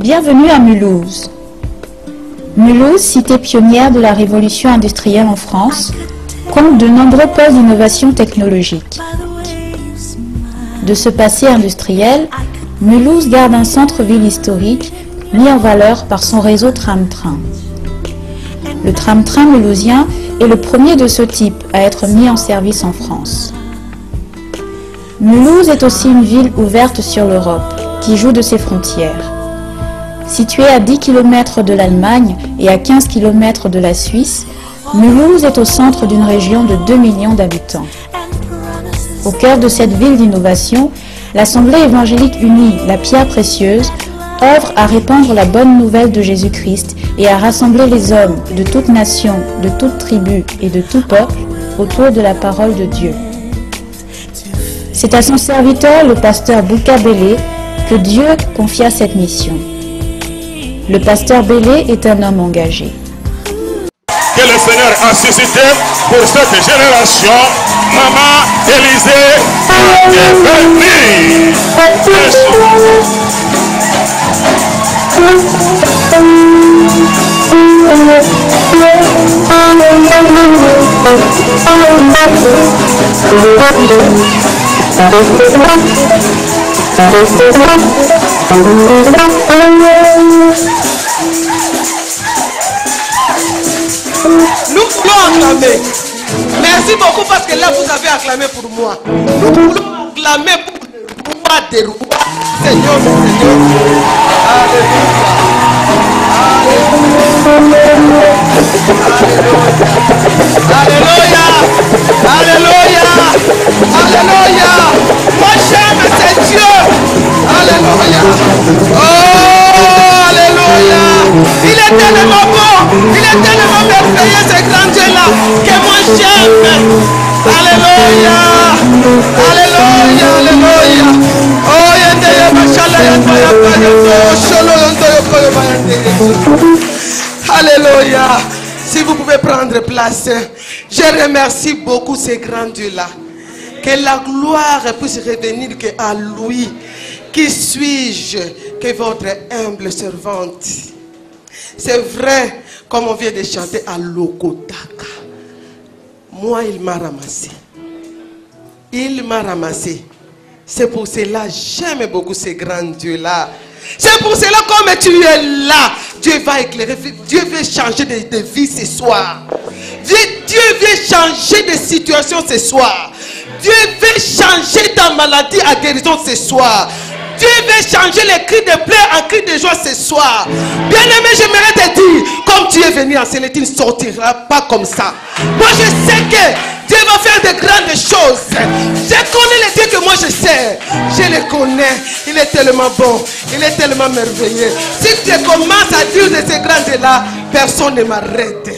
Bienvenue à Mulhouse. Mulhouse, cité pionnière de la révolution industrielle en France, compte de nombreux pôles d'innovation technologique. De ce passé industriel, Mulhouse garde un centre-ville historique mis en valeur par son réseau tram-train. Le tram-train mulhousien est le premier de ce type à être mis en service en France. Mulhouse est aussi une ville ouverte sur l'Europe, qui joue de ses frontières. Située à 10 km de l'Allemagne et à 15 km de la Suisse, Mulhouse est au centre d'une région de 2 millions d'habitants. Au cœur de cette ville d'innovation, l'Assemblée évangélique unie La Pierre Précieuse œuvre à répandre la bonne nouvelle de Jésus-Christ et à rassembler les hommes de toute nation, de toute tribu et de tout peuple autour de la parole de Dieu. C'est à son serviteur, le pasteur Bouka Bélé, que Dieu confia cette mission. Le pasteur Bélé est un homme engagé. Que le Seigneur a suscité pour cette génération, Maman Élisée est bénie. Nous voulons acclamer. Merci beaucoup parce que là vous avez acclamé pour moi. Nous voulons acclamer pour le roi des rois, Seigneur des seigneurs. Alléluia. Alléluia. Alléluia. Moi j'aime ce Dieu. Alléluia. Oh, alléluia. Il est tellement bon. Il est tellement merveilleux ce grand Dieu-là que moi j'aime. Alléluia. Alléluia. Alléluia. Oh, alléluia. Si vous pouvez prendre place, je remercie beaucoup ces grands dieux-là. Que la gloire puisse revenir que à lui. Qui suis-je que votre humble servante? C'est vrai, comme on vient de chanter à Lokotaka. Moi, il m'a ramassé. Il m'a ramassé. C'est pour cela j'aime beaucoup ces grands dieux-là. C'est pour cela comme tu es là, Dieu va éclairer. Dieu veut changer de vie ce soir. Dieu veut changer de situation ce soir. Dieu veut changer ta maladie à guérison ce soir. Dieu veut changer les cris de pleurs en cris de joie ce soir. Bien-aimé, j'aimerais te dire, comme tu es venu enseigner, tu ne sortiras pas comme ça. Moi, je sais que Dieu va faire de grandes choses. Je connais le Dieu que moi je sais. Je le connais. Il est tellement bon. Il est tellement merveilleux. Si tu commences à dire de ces grands Dieux-là, personne ne m'arrête.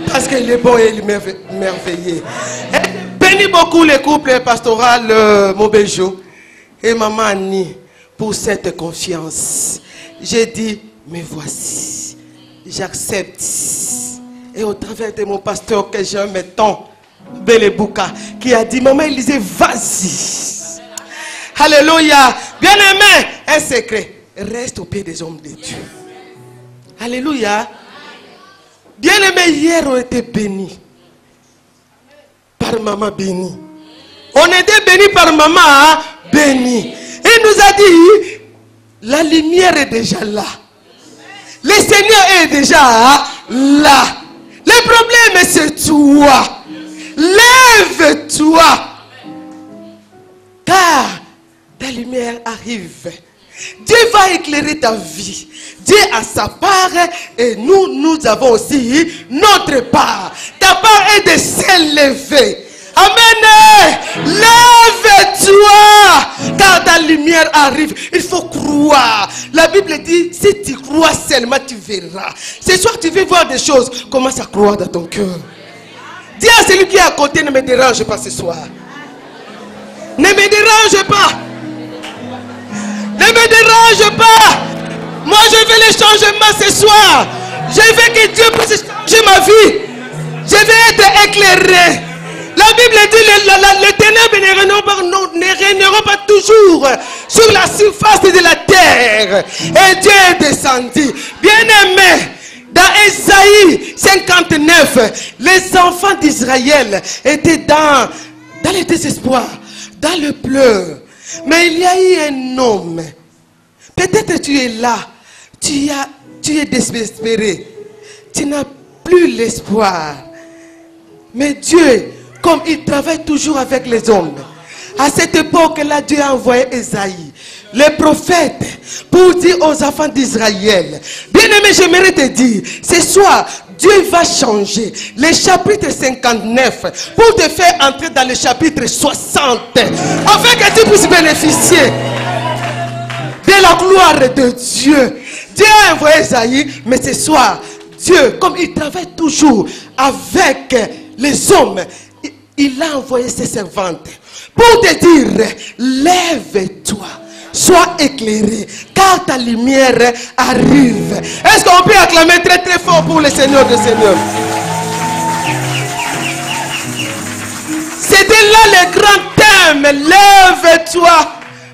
Parce qu'il est bon et il est merveilleux. Et bénis beaucoup le couple pastoral Mobejo et Maman Annie pour cette confiance. J'ai dit, me voici. J'accepte. Et au travers de mon pasteur que j'aime tant, Belebouka, qui a dit, Maman Élisée, vas-y. Alléluia. Bien-aimé, un secret. Reste au pied des hommes de Dieu. Alléluia. Bien-aimé, hier on était bénis par Maman bénie. On était bénis par Maman bénie. Il nous a dit, la lumière est déjà là. Le Seigneur est déjà là. Le problème c'est toi. Lève-toi. Car ta lumière arrive. Dieu va éclairer ta vie. Dieu a sa part et nous avons aussi notre part. Ta part est de s'élever. Amen. Lève-toi. Car ta lumière arrive. Il faut croire. La Bible dit, si tu crois seulement, tu verras. Ce soir, tu veux voir des choses. Commence à croire dans ton cœur. Dis à celui qui est à côté, ne me dérange pas ce soir. Ne me dérange pas. Ne me dérange pas. Moi, je veux les changements ce soir. Je veux que Dieu puisse changer ma vie. Je veux être éclairé. La Bible dit les ténèbres ne régneront pas toujours. sur la surface de la terre. Et Dieu est descendu. Bien-aimé, dans Ésaïe 59, les enfants d'Israël étaient dans le désespoir, dans le pleur. Mais il y a eu un homme. Peut-être tu es là, tu es désespéré, tu n'as plus l'espoir. Mais Dieu, comme il travaille toujours avec les hommes, à cette époque-là, Dieu a envoyé Ésaïe, le prophète, pour dire aux enfants d'Israël. Bien-aimé, j'aimerais te dire, ce soir, Dieu va changer le chapitre 59 pour te faire entrer dans le chapitre 60, afin que tu puisses bénéficier de la gloire de Dieu. Dieu a envoyé Ésaïe, mais ce soir, Dieu, comme il travaille toujours avec les hommes, il a envoyé ses servantes pour te dire, lève-toi, sois éclairé, car ta lumière arrive. Est-ce qu'on peut acclamer très très fort pour le Seigneur des Seigneurs? C'était là le grand thème, lève-toi,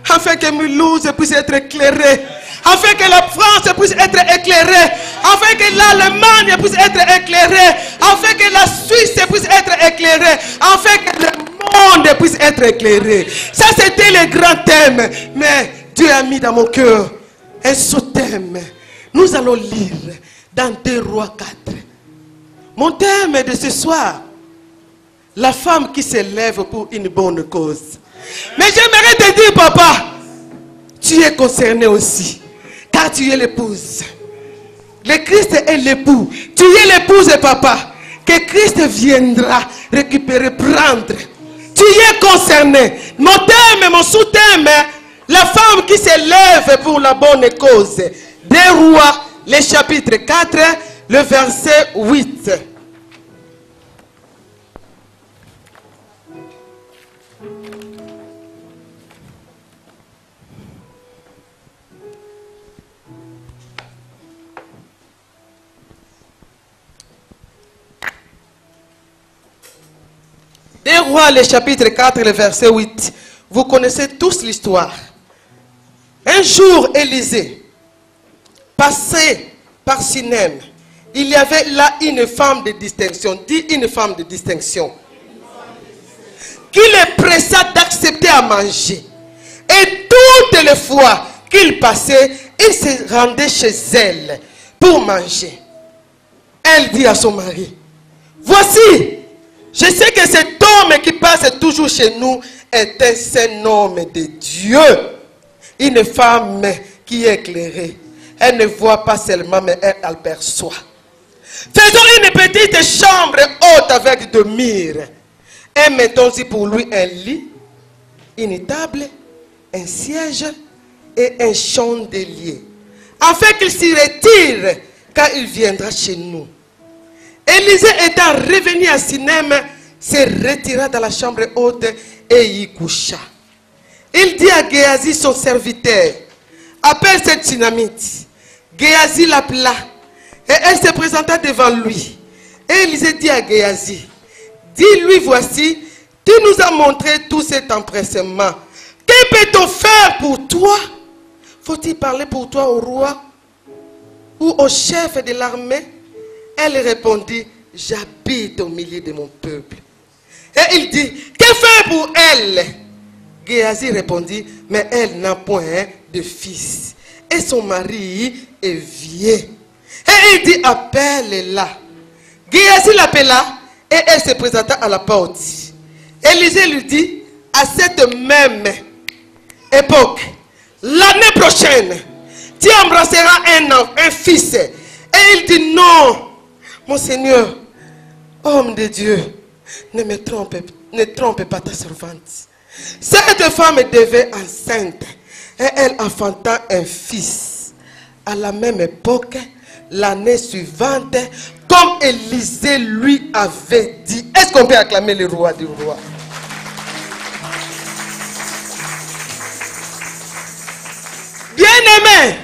afin que Mulhouse puisse être éclairée, afin que la France puisse être éclairée, afin que l'Allemagne puisse être éclairée, afin que la Suisse puisse être éclairée, afin que le monde puisse être éclairé. Ça c'était le grand thème. Mais Dieu a mis dans mon cœur un sous-thème. Nous allons lire dans 2 Rois 4. Mon thème de ce soir, la femme qui se lève pour une bonne cause. Mais j'aimerais te dire, papa, tu es concerné aussi, car tu es l'épouse. Le Christ est l'époux. Tu es l'épouse, papa, que Christ viendra récupérer, prendre. Tu es concerné. Mon thème, mon sous-thème, la femme qui se lève pour la bonne cause. 2 Rois, le chapitre 4, le verset 8. Des Rois, le chapitre 4, le verset 8. Vous connaissez tous l'histoire. Un jour, Élisée passait par Sinem. Il y avait là une femme de distinction. Dis une femme de distinction. Qui le pressa d'accepter à manger. Et toutes les fois qu'il passait, il se rendait chez elle pour manger. Elle dit à son mari, voici, je sais que cet homme qui passe toujours chez nous est un saint homme de Dieu. Une femme qui est éclairée. Elle ne voit pas seulement, mais elle aperçoit. Faisons une petite chambre haute avec de murs. Et mettons-y pour lui un lit, une table, un siège et un chandelier. Afin qu'il s'y retire quand il viendra chez nous. Élisée étant revenu à Sinem, se retira dans la chambre haute et y coucha. Il dit à Géasi son serviteur, appelle cette Tsunamite. Géasi l'appela et elle se présenta devant lui. Et Élisée dit à Géasi, dis-lui voici, tu nous as montré tout cet empressement. Que peut-on faire pour toi? Faut-il parler pour toi au roi ou au chef de l'armée? Elle répondit, j'habite au milieu de mon peuple. Et il dit, que faire pour elle? Géasi répondit, mais elle n'a point de fils. Et son mari est vieux. Et il dit, appelle-la. Géasi l'appela et elle se présenta à la porte. Élisée lui dit, à cette même époque, l'année prochaine, tu embrasseras un fils. Et il dit, non, mon Seigneur, homme de Dieu, ne trompe pas ta servante. Cette femme devait enceinte et elle enfanta un fils. À la même époque, l'année suivante, comme Élisée lui avait dit. Est-ce qu'on peut acclamer le roi du roi? Bien-aimé,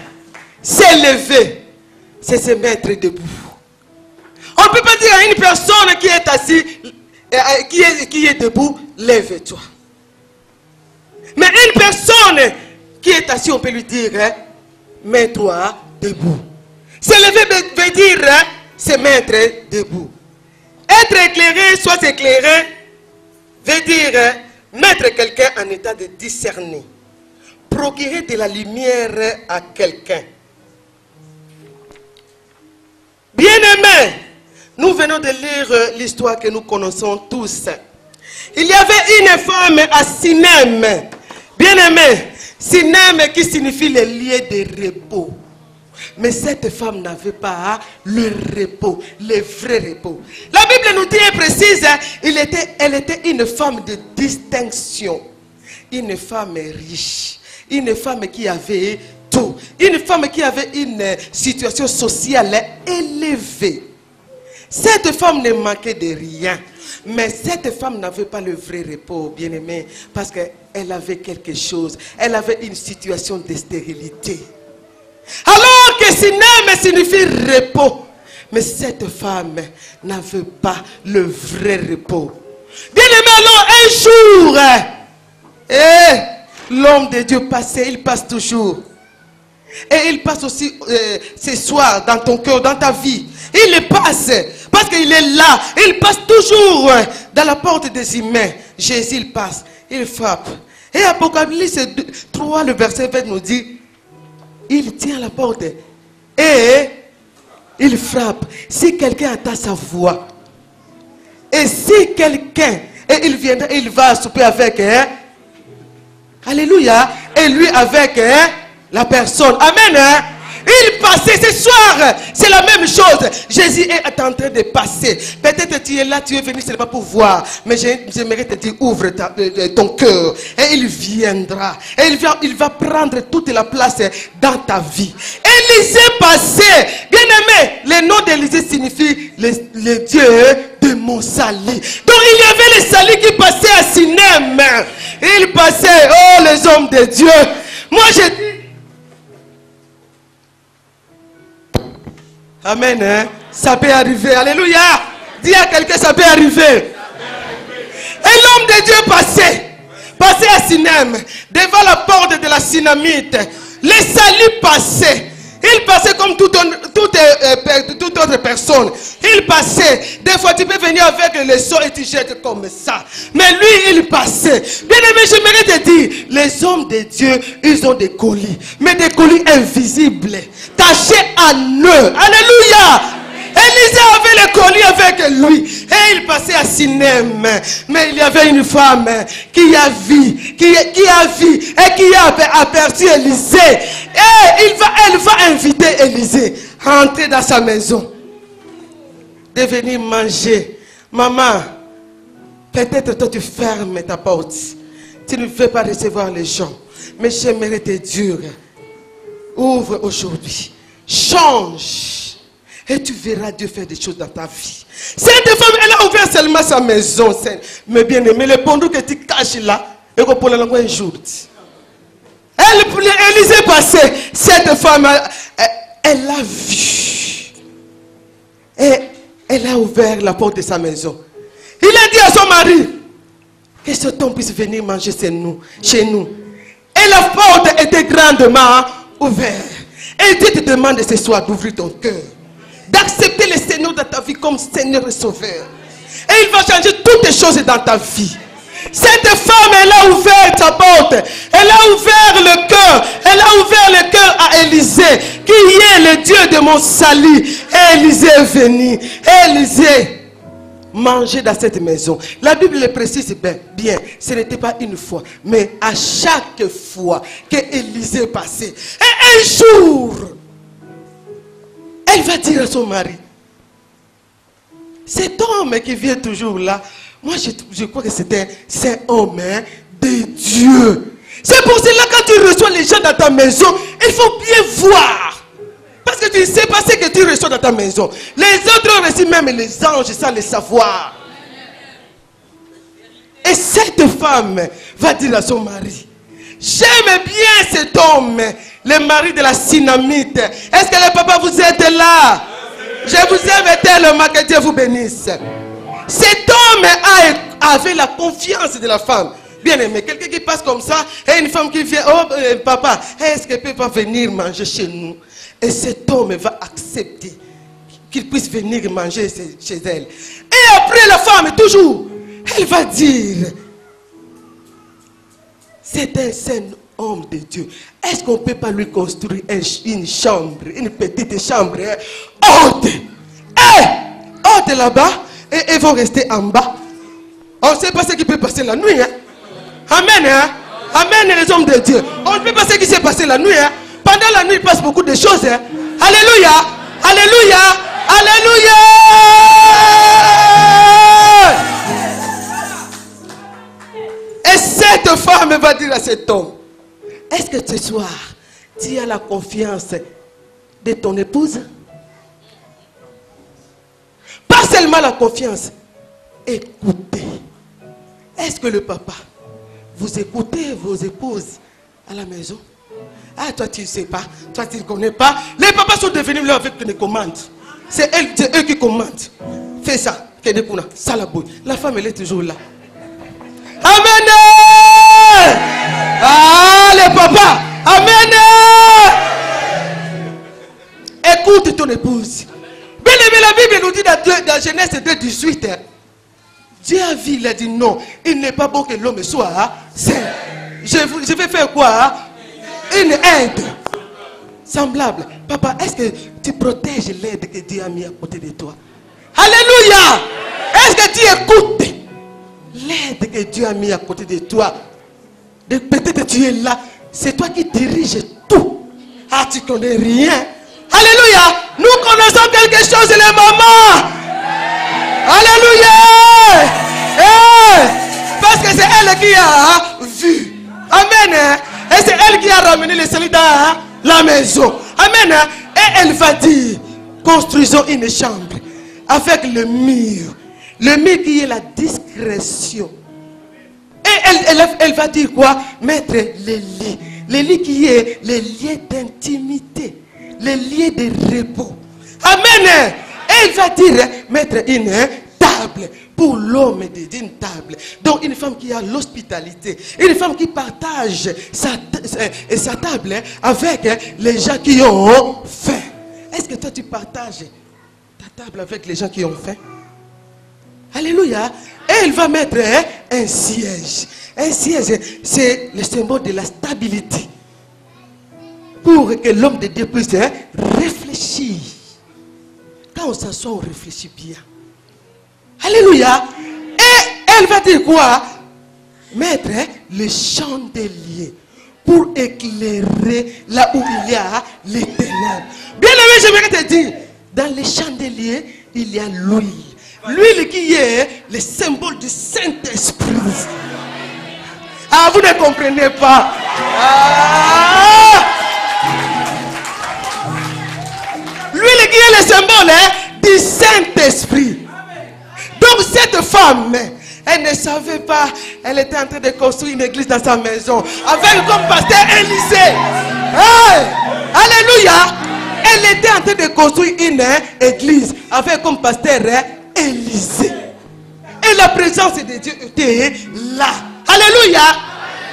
s'élever, c'est se mettre debout. On ne peut pas dire à une personne qui est assise, qui est debout, lève-toi. Mais une personne qui est assis, on peut lui dire, mets-toi debout. Se lever veut dire, se mettre debout. Être éclairé, soit éclairé, veut dire mettre quelqu'un en état de discerner. Procurer de la lumière à quelqu'un. Bien-aimés, nous venons de lire l'histoire que nous connaissons tous. Il y avait une femme à Sinem. Bien-aimé, Sinem qui signifie le lieu de repos. Mais cette femme n'avait pas le repos, le vrai repos. La Bible nous dit et précise, elle était une femme de distinction. Une femme riche. Une femme qui avait tout. Une femme qui avait une situation sociale élevée. Cette femme ne manquait de rien. Mais cette femme n'avait pas le vrai repos, bien-aimé, parce qu'elle avait quelque chose. Elle avait une situation de stérilité. Alors que Sinem signifie repos. Mais cette femme n'avait pas le vrai repos. Bien-aimé, alors un jour, l'homme de Dieu passait, il passe toujours. Et il passe aussi ce soir dans ton cœur, dans ta vie. Il passe, parce qu'il est là. Il passe toujours dans la porte des humains. Jésus, il passe, il frappe. Et Apocalypse 3, le verset 20 nous dit, il tient la porte et il frappe. Si quelqu'un entend sa voix, et si quelqu'un, et il viendra, il va souper avec, alléluia, et lui avec la personne. Amen. Il passait ce soir, c'est la même chose. Jésus est en train de passer. Peut-être tu es là, tu es venu seulement pour voir. Mais j'aimerais te dire, ouvre ton cœur. Et il viendra. Et il va prendre toute la place dans ta vie. Élisée passait. Bien aimé, le nom d'Élisée signifie le Dieu de mon salut. Donc il y avait les saluts qui passaient à Sinem. Il passait, oh les hommes de Dieu. Moi je dis, amen, hein? Ça peut arriver. Alléluia. Dis à quelqu'un, ça peut arriver. Et l'homme de Dieu passait à Sinem, devant la porte de la Sinamite. Les saluts passaient. Il passait comme toute autre personne. Il passait. Des fois, tu peux venir avec le seau et tu jettes comme ça. Mais lui, il passait. Bien aimé, j'aimerais te dire, les hommes de Dieu, ils ont des colis. Mais des colis invisibles. Cachés en eux. Alléluia. Élisée avait le colis avec lui. Et il passait à Sinem. Mais il y avait une femme qui a vu et qui a aperçu Élisée. Et elle va inviter Élisée à entrer dans sa maison. De venir manger. Maman, peut-être toi tu fermes ta porte. Tu ne veux pas recevoir les gens. Mais j'aimerais te dire, ouvre aujourd'hui. Change. Et tu verras Dieu faire des choses dans ta vie. Cette femme, elle a ouvert seulement sa maison. Mais bien aimé, le pendant que tu caches là, et que pour la langue un jour. Élisée passait. Cette femme, elle a vu. Et elle a ouvert la porte de sa maison. Il a dit à son mari, que cet homme puisse venir manger chez nous. Et la porte était grandement ouverte. Et Dieu te demande ce soir d'ouvrir ton cœur. D'accepter le Seigneur dans ta vie comme Seigneur et Sauveur. Et il va changer toutes les choses dans ta vie. Cette femme, elle a ouvert sa porte. Elle a ouvert le cœur. Elle a ouvert le cœur à Élisée, qui est le Dieu de mon salut. Et Élisée est venu. Et Élisée mangeait dans cette maison. La Bible le précise bien. Ce n'était pas une fois, mais à chaque fois que Élisée passait. Et un jour, elle va dire à son mari, cet homme qui vient toujours là, moi je crois que c'est un homme de Dieu. C'est pour cela que quand tu reçois les gens dans ta maison, il faut bien voir. Parce que tu ne sais pas ce que tu reçois dans ta maison. Les autres ont reçu même les anges sans le savoir. Et cette femme va dire à son mari, j'aime bien cet homme, le mari de la Sinamite. Est-ce que le papa vous êtes là? Je vous aime tellement, que Dieu vous bénisse. Cet homme avait la confiance de la femme. Bien aimé, quelqu'un qui passe comme ça, et une femme qui vient, oh papa, est-ce qu'elle peut pas venir manger chez nous? Et cet homme va accepter qu'il puisse venir manger chez elle. Et après la femme, toujours, elle va dire, c'est un saint homme de Dieu. Est-ce qu'on ne peut pas lui construire une chambre, une petite chambre haute? Haute là-bas, et ils vont rester en bas. On ne sait pas ce qui peut passer la nuit. Hein? Amen. Hein? Amen les hommes de Dieu. On ne peut pas ce qui s'est passé la nuit. Hein? Pendant la nuit, il passe beaucoup de choses. Hein? Alléluia. Alléluia. Alléluia. Et cette femme va dire à cet homme, est-ce que ce soir, tu as la confiance de ton épouse? Pas seulement la confiance, écoutez. Est-ce que le papa, vous écoutez vos épouses à la maison? Ah, toi tu ne sais pas, toi tu ne connais pas. Les papas sont devenus là avec des commandes. C'est eux qui commandent. Fais ça, la femme elle est toujours là. Amen. Ah, les papas. Amen. Écoute ton épouse. Bien aimé, la Bible nous dit dans Genèse 2:18. Dieu a vu, il a dit non. Il n'est pas bon que l'homme soit saint. Je vais faire quoi? Une aide semblable. Papa, est-ce que tu protèges l'aide que Dieu a mis à côté de toi? Alléluia. Est-ce que tu écoutes l'aide que Dieu a mis à côté de toi? Peut-être tu es là. C'est toi qui diriges tout. Ah, tu connais rien. Alléluia. Nous connaissons quelque chose, les mamans. Alléluia. Parce que c'est elle qui a vu. Amen. Et c'est elle qui a ramené les saluts dans la maison. Amen. Et elle va dire, construisons une chambre avec le mur. Le mur qui est la discrétion. Et elle va dire quoi? Mettre les lits. Les lits qui est les lieux d'intimité. Les lieux de repos. Amen. Et elle va dire, mettre une table. Pour l'homme de Dieu, une table. Donc une femme qui a l'hospitalité. Une femme qui partage sa table avec les gens qui ont faim. Est-ce que toi tu partages ta table avec les gens qui ont faim? Alléluia. Et elle va mettre un siège. Un siège, c'est le symbole de la stabilité. Pour que l'homme de Dieu puisse réfléchir. Quand on s'assoit, on réfléchit bien. Alléluia. Et elle va dire quoi? Mettre les chandeliers pour éclairer là où il y a les ténèbres. Bien aimé, j'aimerais te dire, dans les chandeliers, il y a l'huile. L'huile qui est le symbole du Saint-Esprit. Ah, vous ne comprenez pas. Ah! L'huile qui est le symbole du Saint-Esprit. Donc cette femme, elle ne savait pas, elle était en train de construire une église dans sa maison, avec comme pasteur Élisée. Hey! Alléluia! Elle était en train de construire une église, avec comme pasteur Élisée. Et la présence de Dieu était là. Alléluia!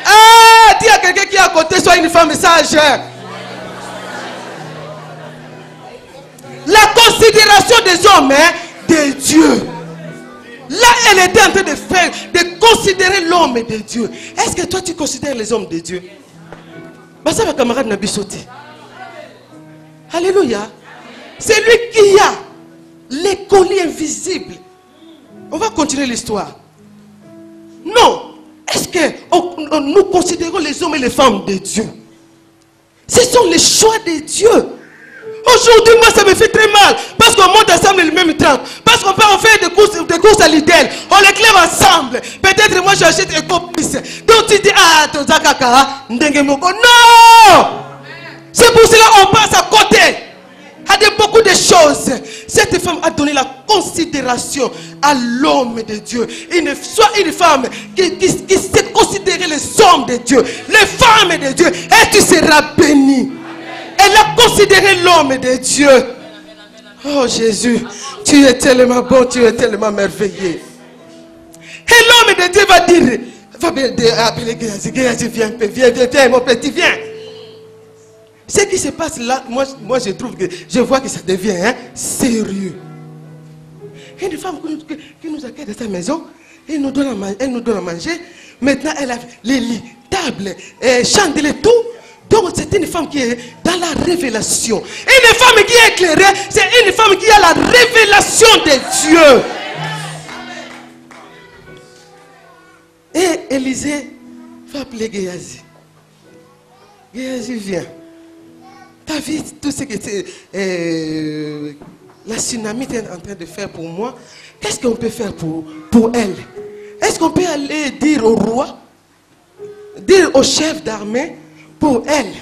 Ah, dis à quelqu'un qui est à côté, soit une femme sage. La considération des hommes, de Dieu. Là, elle était en train de considérer l'homme de Dieu. Est-ce que toi, tu considères les hommes de Dieu? Bah, ça va, camarade Nabi sauté. Alléluia. C'est lui qui a les colliers invisibles. On va continuer l'histoire. Non. Est-ce que nous considérons les hommes et les femmes de Dieu? Ce sont les choix de Dieu. Aujourd'hui, moi, ça me fait très mal. Parce qu'on monte ensemble le même temps. Parce qu'on peut en faire des courses à l'idée. On les claire ensemble. Peut-être moi, j'achète un copis. Donc tu dis, ah, non! C'est pour cela qu'on passe à côté. À beaucoup de choses. Cette femme a donné la considération à l'homme de Dieu. Soit une femme qui sait considérer les hommes de Dieu, les femmes de Dieu, et tu seras béni. Elle a considéré l'homme de Dieu. Oh Jésus, tu es tellement bon, tu es tellement merveilleux. Et l'homme de Dieu va dire, Va bien appeler Géasi. Géasi, viens, viens, mon petit, viens. Ce qui se passe là, moi je trouve que, je vois que ça devient sérieux. Une femme qui nous accueille dans sa maison, elle nous donne à manger. Maintenant, elle a les lits, tables, chandeliers, tout. Donc, c'est une femme qui est dans la révélation. Une femme qui est éclairée, c'est une femme qui a la révélation de Dieu. Et Élisée va appeler Géasi. Géasi, viens. Tu as vu tout ce que la tsunami est en train de faire pour moi? Qu'est-ce qu'on peut faire pour elle? Est-ce qu'on peut aller dire au roi, dire au chef d'armée pour elle?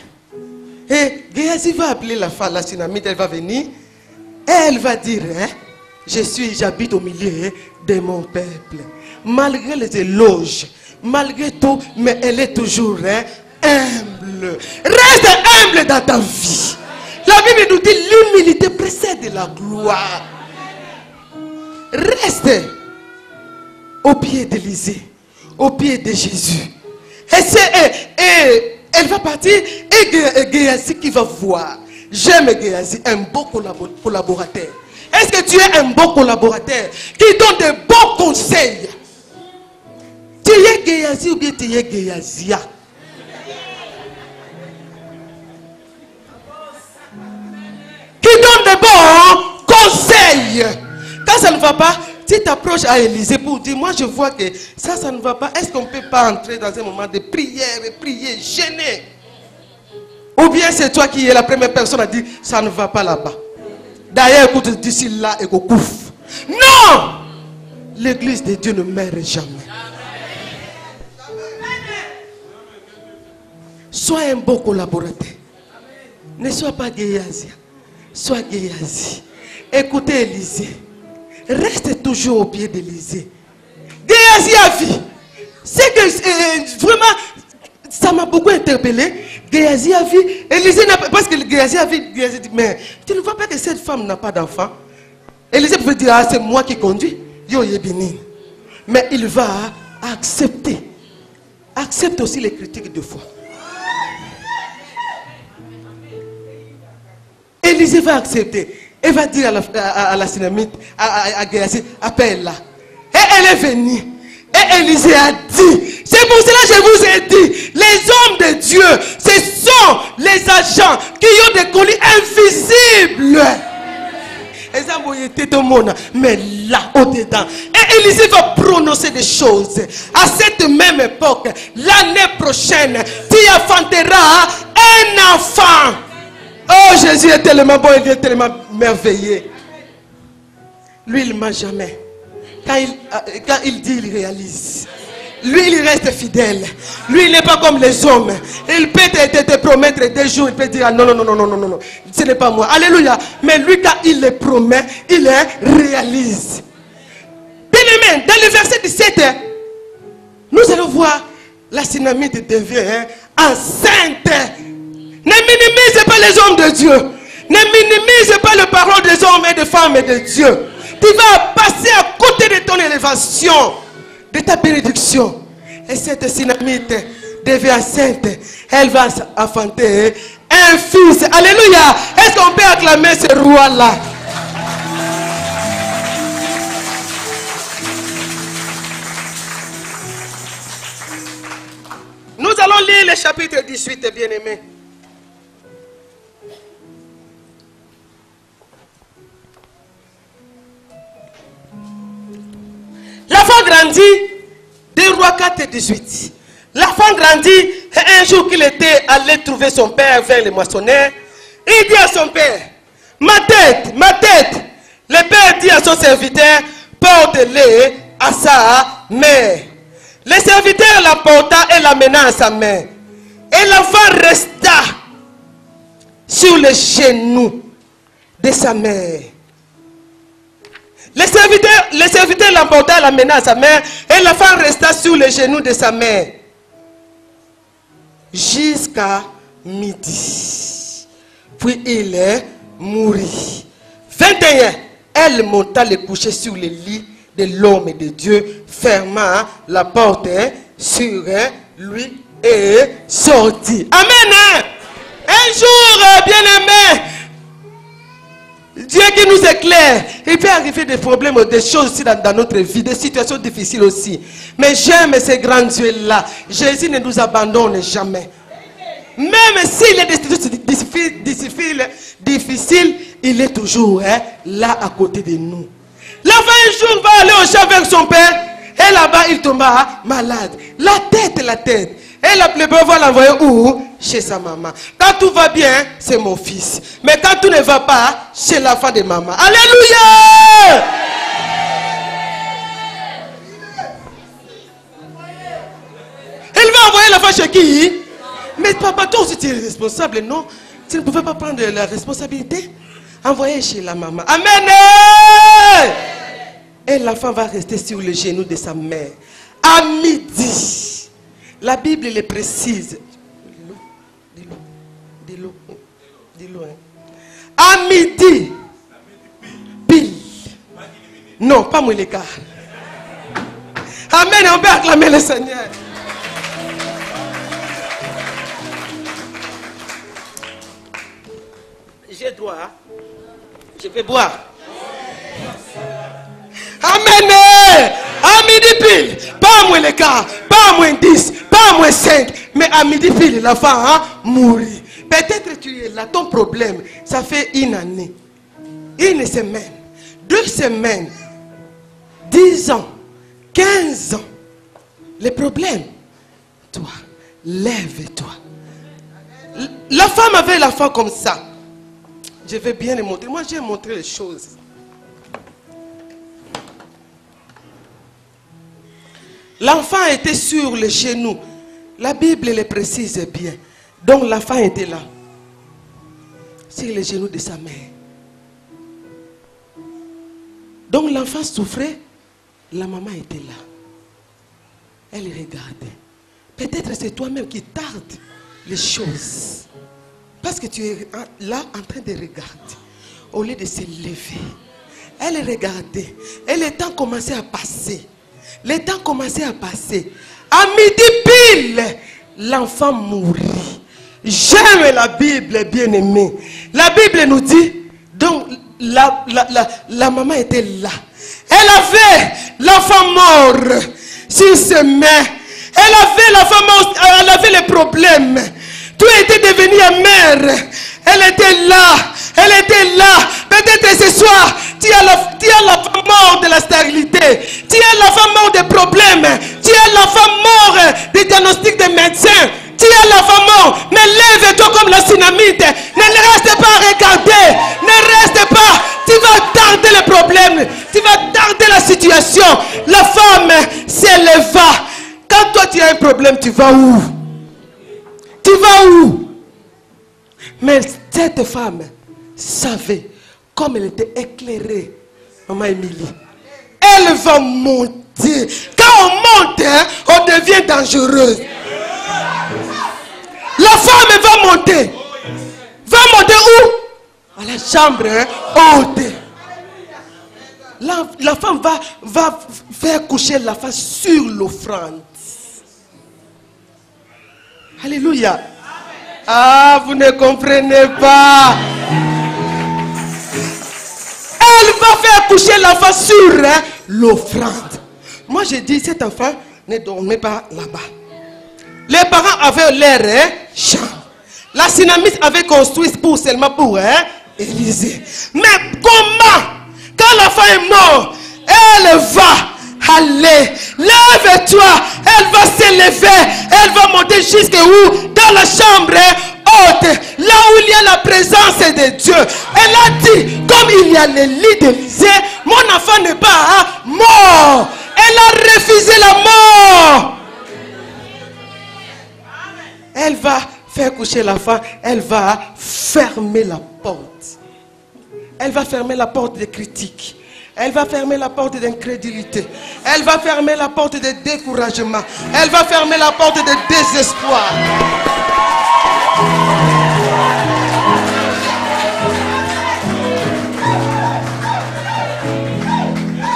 Et Géasi va appeler la tsunami, elle va venir. Et elle va dire, hein, j'habite au milieu de mon peuple. Malgré les éloges, malgré tout, mais elle est toujours humble. Reste humble dans ta vie. La Bible nous dit l'humilité précède la gloire. Reste au pied d'Élisée, au pied de Jésus. Et elle va partir et Géasi qui va voir. J'aime Géasi, un bon collaborateur. Est-ce que tu es un bon collaborateur qui donne de bons conseils? Tu es Géasi ou bien tu es Géasia? Qui donne de bons conseils. Quand ça ne va pas, tu t'approches à Élisée pour dire, moi je vois que ça ne va pas. Est-ce qu'on ne peut pas entrer dans un moment de prière et prier, gêner? Ou bien c'est toi qui es la première personne à dire, ça ne va pas là-bas. D'ailleurs, écoute, d'ici là et qu'on couvre. Non! L'église de Dieu ne meurt jamais. Sois un bon collaborateur. Ne sois pas Géasi. Sois Géasi. Écoutez Élisée. Reste toujours au pied d'Élisée. Géasi a vu. C'est que vraiment, ça m'a beaucoup interpellé. Géasi a vu. Élisée n'a pas. Parce que Géasi a vu. Géasi dit, mais tu ne vois pas que cette femme n'a pas d'enfant? Élisée peut dire, ah, c'est moi qui conduis. Yo, il est béni. Mais il va accepter. Accepte aussi les critiques de foi. Élisée va accepter. Elle va dire à la Tsunamite, à Géasi, appelle-la. Et elle est venue. Et Élisée a dit, c'est pour cela que je vous ai dit, les hommes de Dieu, ce sont les agents qui ont des colis invisibles. Mais là, au-dedans. Et Élisée va prononcer des choses. À cette même époque, l'année prochaine, tu enfanteras un enfant. Oh, Jésus est tellement bon, il est tellement merveilleux. Lui, il ne ment jamais. Quand il dit, il réalise. Lui, il reste fidèle. Lui, il n'est pas comme les hommes. Il peut te promettre des jours, il peut dire, ah, non, ce n'est pas moi. Alléluia. Mais lui, quand il le promet, il le réalise. Bien aimé, dans le verset 17, nous allons voir la Tsunamite devient enceinte. Ne minimise pas les hommes de Dieu. Ne minimise pas les paroles des hommes et des femmes et de Dieu. Tu vas passer à côté de ton élévation, de ta bénédiction. Et cette Tsunamite devient enceinte. Elle va enfanter un fils. Alléluia. Est-ce qu'on peut acclamer ce roi-là? Nous allons lire le chapitre 18, bien-aimés. L'enfant grandit, 2 Rois 4 et 18. L'enfant grandit et un jour qu'il était allé trouver son père vers les moissonneurs, il dit à son père, ma tête, ma tête. Le père dit à son serviteur, porte-le à sa mère. Le serviteur l'emporta et l'amena à sa mère. Et l'enfant resta sur les genoux de sa mère. Le serviteur l'emporta, l'amena à sa mère, et l'enfant resta sur les genoux de sa mère jusqu'à midi. Puis il est mouru. 21. Elle monta le coucher sur le lit de l'homme et de Dieu, ferma la porte sur lui est sorti. Amen. Un jour, bien-aimé, Dieu qui nous éclaire, il peut arriver des problèmes, des choses aussi dans notre vie, des situations difficiles aussi. Mais j'aime ces grands Dieux-là. Jésus ne nous abandonne jamais. Même s'il est difficile, il est toujours là à côté de nous. L'enfant un jour va aller au champ avec son père, et là-bas il tomba malade. La tête. Et le père va l'envoyer où? Chez sa maman. Quand tout va bien, c'est mon fils. Mais quand tout ne va pas, chez l'enfant de maman. Alléluia! Il va envoyer l'enfant chez qui? Mais papa, toi aussi tu es responsable, non? Tu ne pouvais pas prendre la responsabilité? Envoyer chez la maman. Amen! Et l'enfant va rester sur le genou de sa mère. À midi. La Bible est précise. Dis-le. À midi. Pile. Non, pas moi les gars. Amen. On peut acclamer le Seigneur. J'ai droit. Je vais boire. Amen. À midi pile. Pas moins les gars. Pas moins 10. Pas moins 5. Mais à midi pile, l'enfant mourit. Peut-être tu es là. Ton problème, ça fait une année. Une semaine. 2 semaines. 10 ans. 15 ans. Les problèmes. Toi, lève-toi. La femme avait l'enfant comme ça. Je vais bien les montrer. Moi, j'ai montré les choses. L'enfant était sur le genou. La Bible le précise bien. Donc l'enfant était là. Sur le genou de sa mère. Donc l'enfant souffrait. La maman était là. Elle regardait. Peut-être c'est toi-même qui tarde les choses. Parce que tu es là en train de regarder. Au lieu de se lever. Elle regardait. Et le temps commençait à passer. Le temps commençait à passer. À midi pile, l'enfant mourit. J'aime la Bible, bien-aimée. La Bible nous dit, donc la maman était là. Elle avait l'enfant mort sur ses mains. Elle avait l'enfant mort, elle avait les problèmes. Tout était devenu amer. Elle était là. Elle était là. Peut-être ce soir, tu as l'enfant mort de la stérilité. Tu as l'enfant mort des problèmes. Tu as l'enfant mort des diagnostics des médecins. Tu as l'enfant mort. Mais lève-toi comme la dynamite. Ne reste pas à regarder. Ne reste pas. Tu vas tarder le problème. Tu vas tarder la situation. La femme s'éleva. Quand toi tu as un problème, tu vas où? Tu vas où? Mais cette femme savait, comme elle était éclairée, maman Émilie, elle va monter. Quand on monte, on devient dangereuse. La femme va monter. Va monter où? À la chambre haute. La femme va faire coucher la femme sur l'offrande. Alléluia. Ah, vous ne comprenez pas. Elle va faire coucher l'enfant sur l'offrande. Moi, j'ai dit, cet enfant ne dormait pas là-bas. Les parents avaient leur chambre. La synamite avait construit seulement pour Élisée. Mais comment, quand l'enfant est mort, elle va aller. Lève-toi. Elle va s'élever. Elle va monter jusqu'où? Dans la chambre haute. Là où il y a la présence de Dieu. Elle a dit, comme il y a le lit d'Élisée, mon enfant n'est pas mort. Elle a refusé la mort. Elle va faire coucher l'enfant. Elle va fermer la porte. Elle va fermer la porte des critiques. Elle va fermer la porte d'incrédulité. Elle va fermer la porte de découragement. Elle va fermer la porte de désespoir.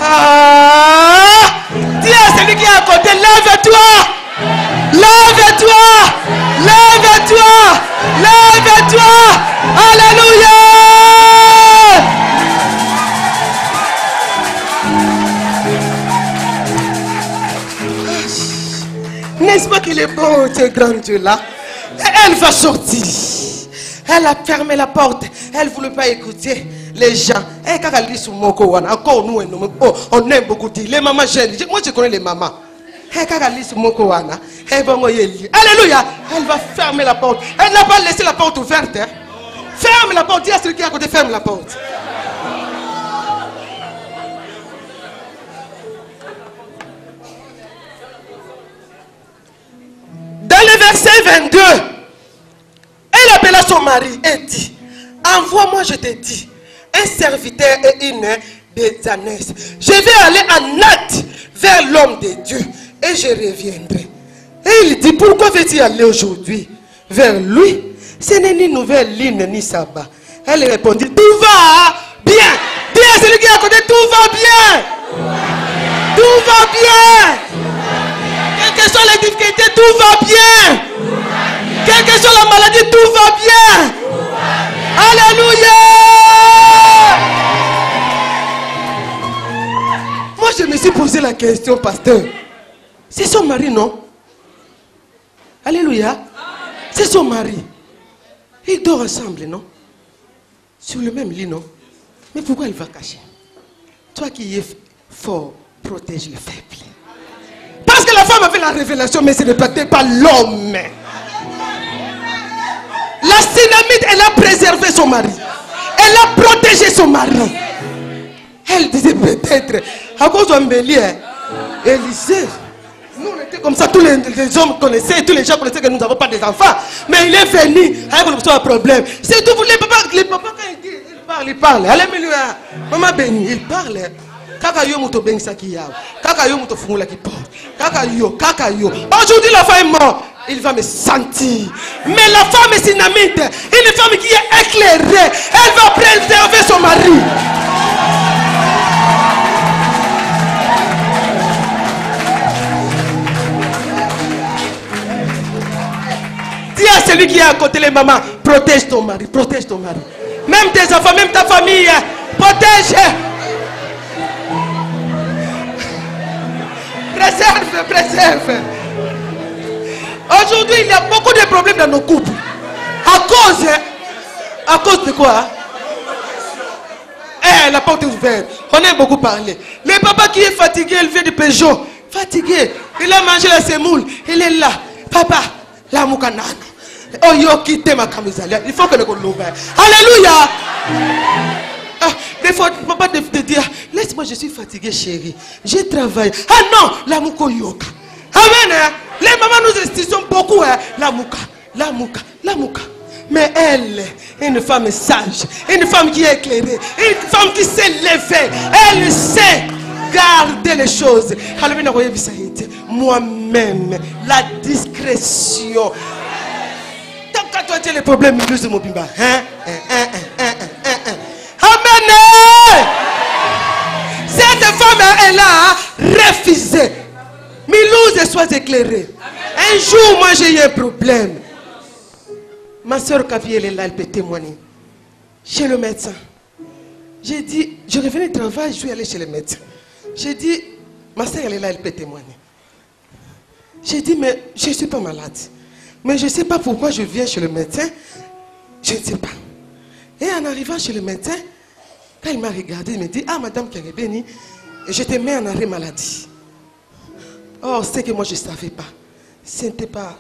Ah! Dis à celui qui est à côté, lève-toi. N'est-ce pas qu'il est bon, ce grand Dieu-là? Elle va sortir. Elle a fermé la porte. Elle ne voulait pas écouter les gens. Et quand elle dit sur mon coana, encore nous, on aime beaucoup dire. Les mamans jeunes, moi je connais les mamans. Et quand elle dit sur mon coana, elle va me dire. Alléluia. Elle va fermer la porte. Elle n'a pas laissé la porte ouverte. Hein. Ferme la porte. Dis à celui qui est à côté, ferme la porte. Dans le verset 22, elle appela son mari et dit, envoie-moi, je te dis, un serviteur et une bézanesse. Je vais aller en hâte vers l'homme de Dieu et je reviendrai. Et il dit, pourquoi veux-tu aller aujourd'hui vers lui? Ce n'est ni nouvelle lune ni sabbat. Elle répondit, tout va bien. Dis à celui qui est à côté, tout va bien. Tout va bien. Quelles que soient les difficultés, tout va bien. Quelle que soit la maladie, tout va bien. Alléluia. Moi, je me suis posé la question, pasteur. C'est son mari, non? Alléluia. C'est son mari. Ils dorment ensemble, non? Sur le même lit, non? Mais pourquoi elle va cacher? Toi qui es fort, protège les faibles. Parce que la femme avait la révélation, mais ce n'est pas l'homme. La Sunamite, elle a préservé son mari. Elle a protégé son mari. Elle disait peut-être, à cause d'un bélier, Élisée, nous on était comme ça, tous les hommes connaissaient, tous les gens connaissaient que nous n'avons pas des enfants. Mais il est venu avec un problème. C'est tout, les papas quand il parle. Alléluia. Maman béni, il parle. Kakayo muto bengsa ki yao. Kakayo muto fungula ki porte. Kakayo. Aujourd'hui la femme est morte. Il va me sentir. Mais la femme est Sunamite. Une femme qui est éclairée. Elle va préserver son mari. Dis à celui qui est à côté, les mamans, protège ton mari, protège ton mari. Même tes enfants, même ta famille, protège. Préserve. Aujourd'hui, il y a beaucoup de problèmes dans nos couples. À cause de quoi? La porte est ouverte. On a beaucoup parlé. Le papa qui est fatigué, il vient de Peugeot. Fatigué. Il a mangé la semoule. Il est là. Papa, la moukanano. Oh, yo, quitte ma camisole. Il faut que le l'ouvre. Alléluia. Des fois, papa te dit, laisse-moi, je suis fatigué, chérie. Je travaille. Ah non, la mouko yoka. Amen. Les mamans nous estimons beaucoup. La mouka. Mais elle est une femme sage, une femme qui est éclairée, une femme qui sait lever. Elle sait garder les choses. Moi-même, la discrétion. Tant que toi tu as les problèmes, plus de mon bimba. Amen. Cette femme, elle a refusé. Milouz et sois éclairé. Un jour, moi j'ai eu un problème. Ma soeur Kavi, elle est là, elle peut témoigner. Chez le médecin. J'ai dit, je revenais du travail, je suis allé chez le médecin. J'ai dit, ma soeur, elle est là, elle peut témoigner. J'ai dit, mais je ne suis pas malade. Mais je ne sais pas pourquoi je viens chez le médecin. Je ne sais pas. Et en arrivant chez le médecin, quand il m'a regardé, il m'a dit, ah, madame Kerebeni, je te mets en arrêt maladie. Oh, c'est que moi je ne savais pas. Ce n'était pas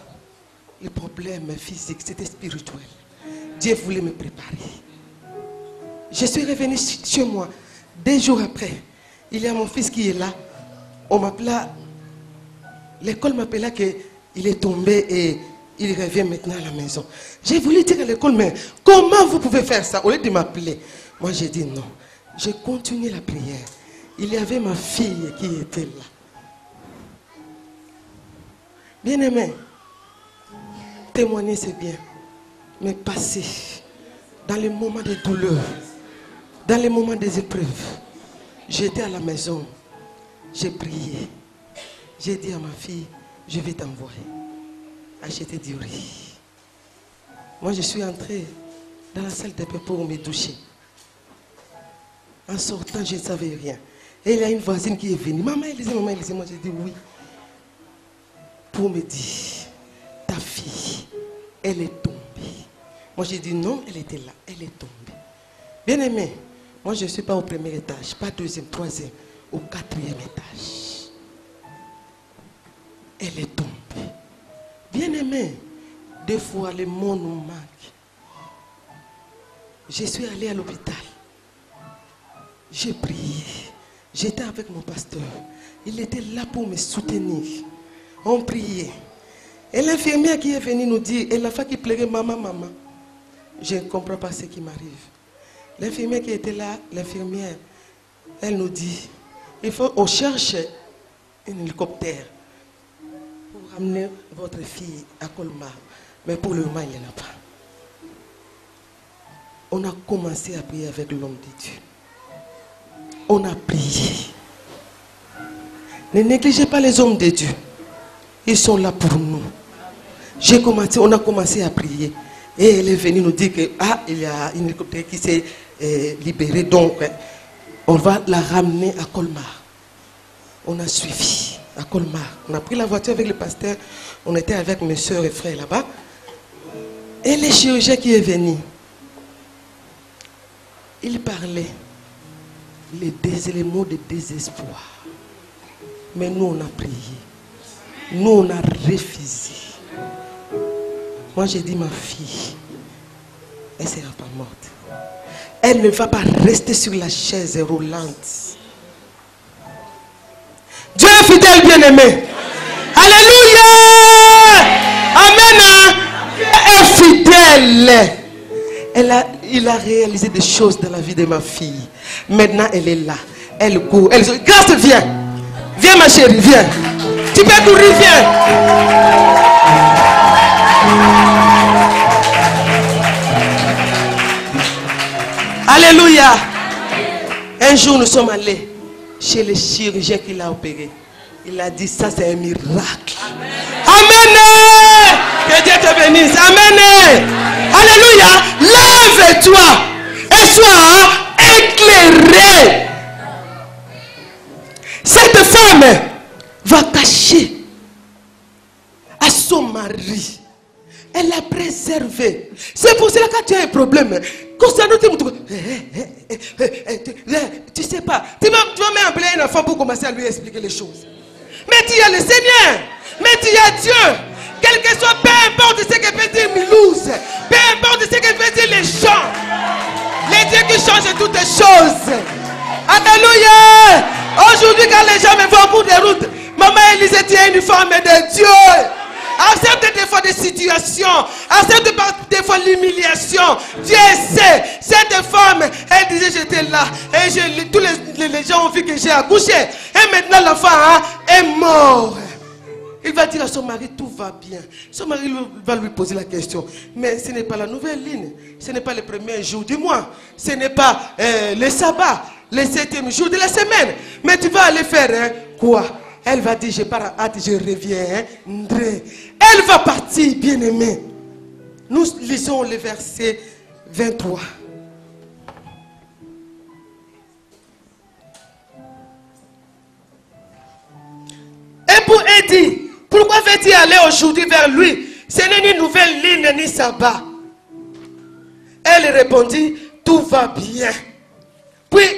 le problème physique, c'était spirituel. Dieu voulait me préparer. Je suis revenu chez moi. 2 jours après, il y a mon fils qui est là. On m'appela, l'école m'appela qu'il est tombé et il revient maintenant à la maison. J'ai voulu dire à l'école, mais comment vous pouvez faire ça? Au lieu de m'appeler, moi j'ai dit non. J'ai continué la prière. Il y avait ma fille qui était là. Bien-aimé, témoigner c'est bien, mais passer dans les moments de douleur, dans les moments des épreuves. J'étais à la maison, j'ai prié, j'ai dit à ma fille, je vais t'envoyer acheter du riz. Moi je suis entré dans la salle de paix pour me doucher. En sortant, je ne savais rien. Et il y a une voisine qui est venue. Maman Élisée, moi j'ai dit oui. pour me dire, ta fille, elle est tombée. Moi j'ai dit non, elle était là, elle est tombée. Bien aimé, moi je ne suis pas au premier étage, pas deuxième, troisième, au quatrième étage. Elle est tombée. Bien aimé, des fois le monde nous manque. Je suis allé à l'hôpital. J'ai prié. J'étais avec mon pasteur. Il était là pour me soutenir. On priait. Et l'infirmière qui est venue nous dire, et la femme qui pleurait, maman, maman. Je ne comprends pas ce qui m'arrive. L'infirmière qui était là, l'infirmière, elle nous dit, il faut, on cherche un hélicoptère pour ramener votre fille à Colmar. Mais pour le moment, il n'y en a pas. On a commencé à prier avec l'homme de Dieu. On a prié. Ne négligez pas les hommes de Dieu. Ils sont là pour nous. On a commencé à prier. Et elle est venue nous dire que il y a une hélicoptère qui s'est libérée. Donc, on va la ramener à Colmar. On a suivi à Colmar. On a pris la voiture avec le pasteur. On était avec mes soeurs et frères là-bas. Et le chirurgien qui est venu, il parlait les mots de désespoir. Mais nous, on a prié. Nous, on a refusé. Moi, j'ai dit, ma fille, elle ne sera pas morte. Elle ne va pas rester sur la chaise roulante. Dieu est fidèle, bien-aimé. Alléluia. Amen. Dieu est fidèle. Il a réalisé des choses dans la vie de ma fille. Maintenant, elle est là. Elle court. Grâce, viens. Viens, ma chérie, viens. Tu peux courir, viens. Alléluia. Un jour, nous sommes allés chez le chirurgien qui l'a opéré. Il a dit, ça c'est un miracle. Amen. Que Dieu te bénisse. Amen. Alléluia. Lève-toi et sois éclairé. Cette femme va cacher à son mari. Elle l'a préservé. C'est pour cela que tu as un problème. Concernant tu sais pas. Tu vas même appeler un enfant pour commencer à lui expliquer les choses. Mais tu as le Seigneur. Mais tu as Dieu. Quel que soit, peu importe ce que peut dire Milouz. Peu importe ce que peut dire les chants. Les dieux qui changent toutes les choses. Alléluia. Aujourd'hui, quand les gens me voient au bout des routes, maman Élisée, tu es une femme de Dieu. Accepte des fois des situations. Accepte des fois l'humiliation. Dieu sait. Cette femme, elle disait j'étais là. Et tous les gens ont vu que j'ai accouché. Et maintenant l'enfant est mort. Il va dire à son mari tout va bien. Son mari va lui poser la question. Mais ce n'est pas la nouvelle ligne. Ce n'est pas le premier jour du mois. Ce n'est pas le sabbat. Le 7e jour de la semaine. Mais tu vas aller faire quoi? Elle va dire, je pars à hâte, je reviens. Elle va partir, bien-aimée. Nous lisons le verset 23. Et pour Eddie, pourquoi veux-tu aller aujourd'hui vers lui? Ce n'est ni nouvelle ligne ni sabbat. Elle répondit, tout va bien. Puis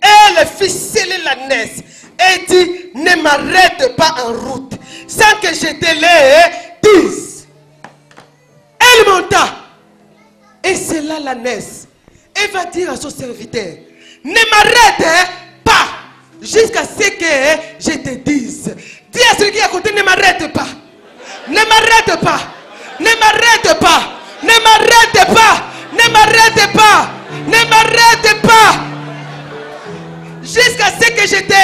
elle fit sceller la naisse. Et dit, ne m'arrête pas en route, sans que je te le dise. Elle monta, et c'est là la naisse. Elle va dire à son serviteur, ne m'arrête pas, jusqu'à ce que je te dise. Dis à celui qui est à côté, ne m'arrête pas. Ne m'arrête pas. Ne m'arrête pas. Ne m'arrête pas. Ne m'arrête pas. Ne m'arrête pas. Jusqu'à ce que je te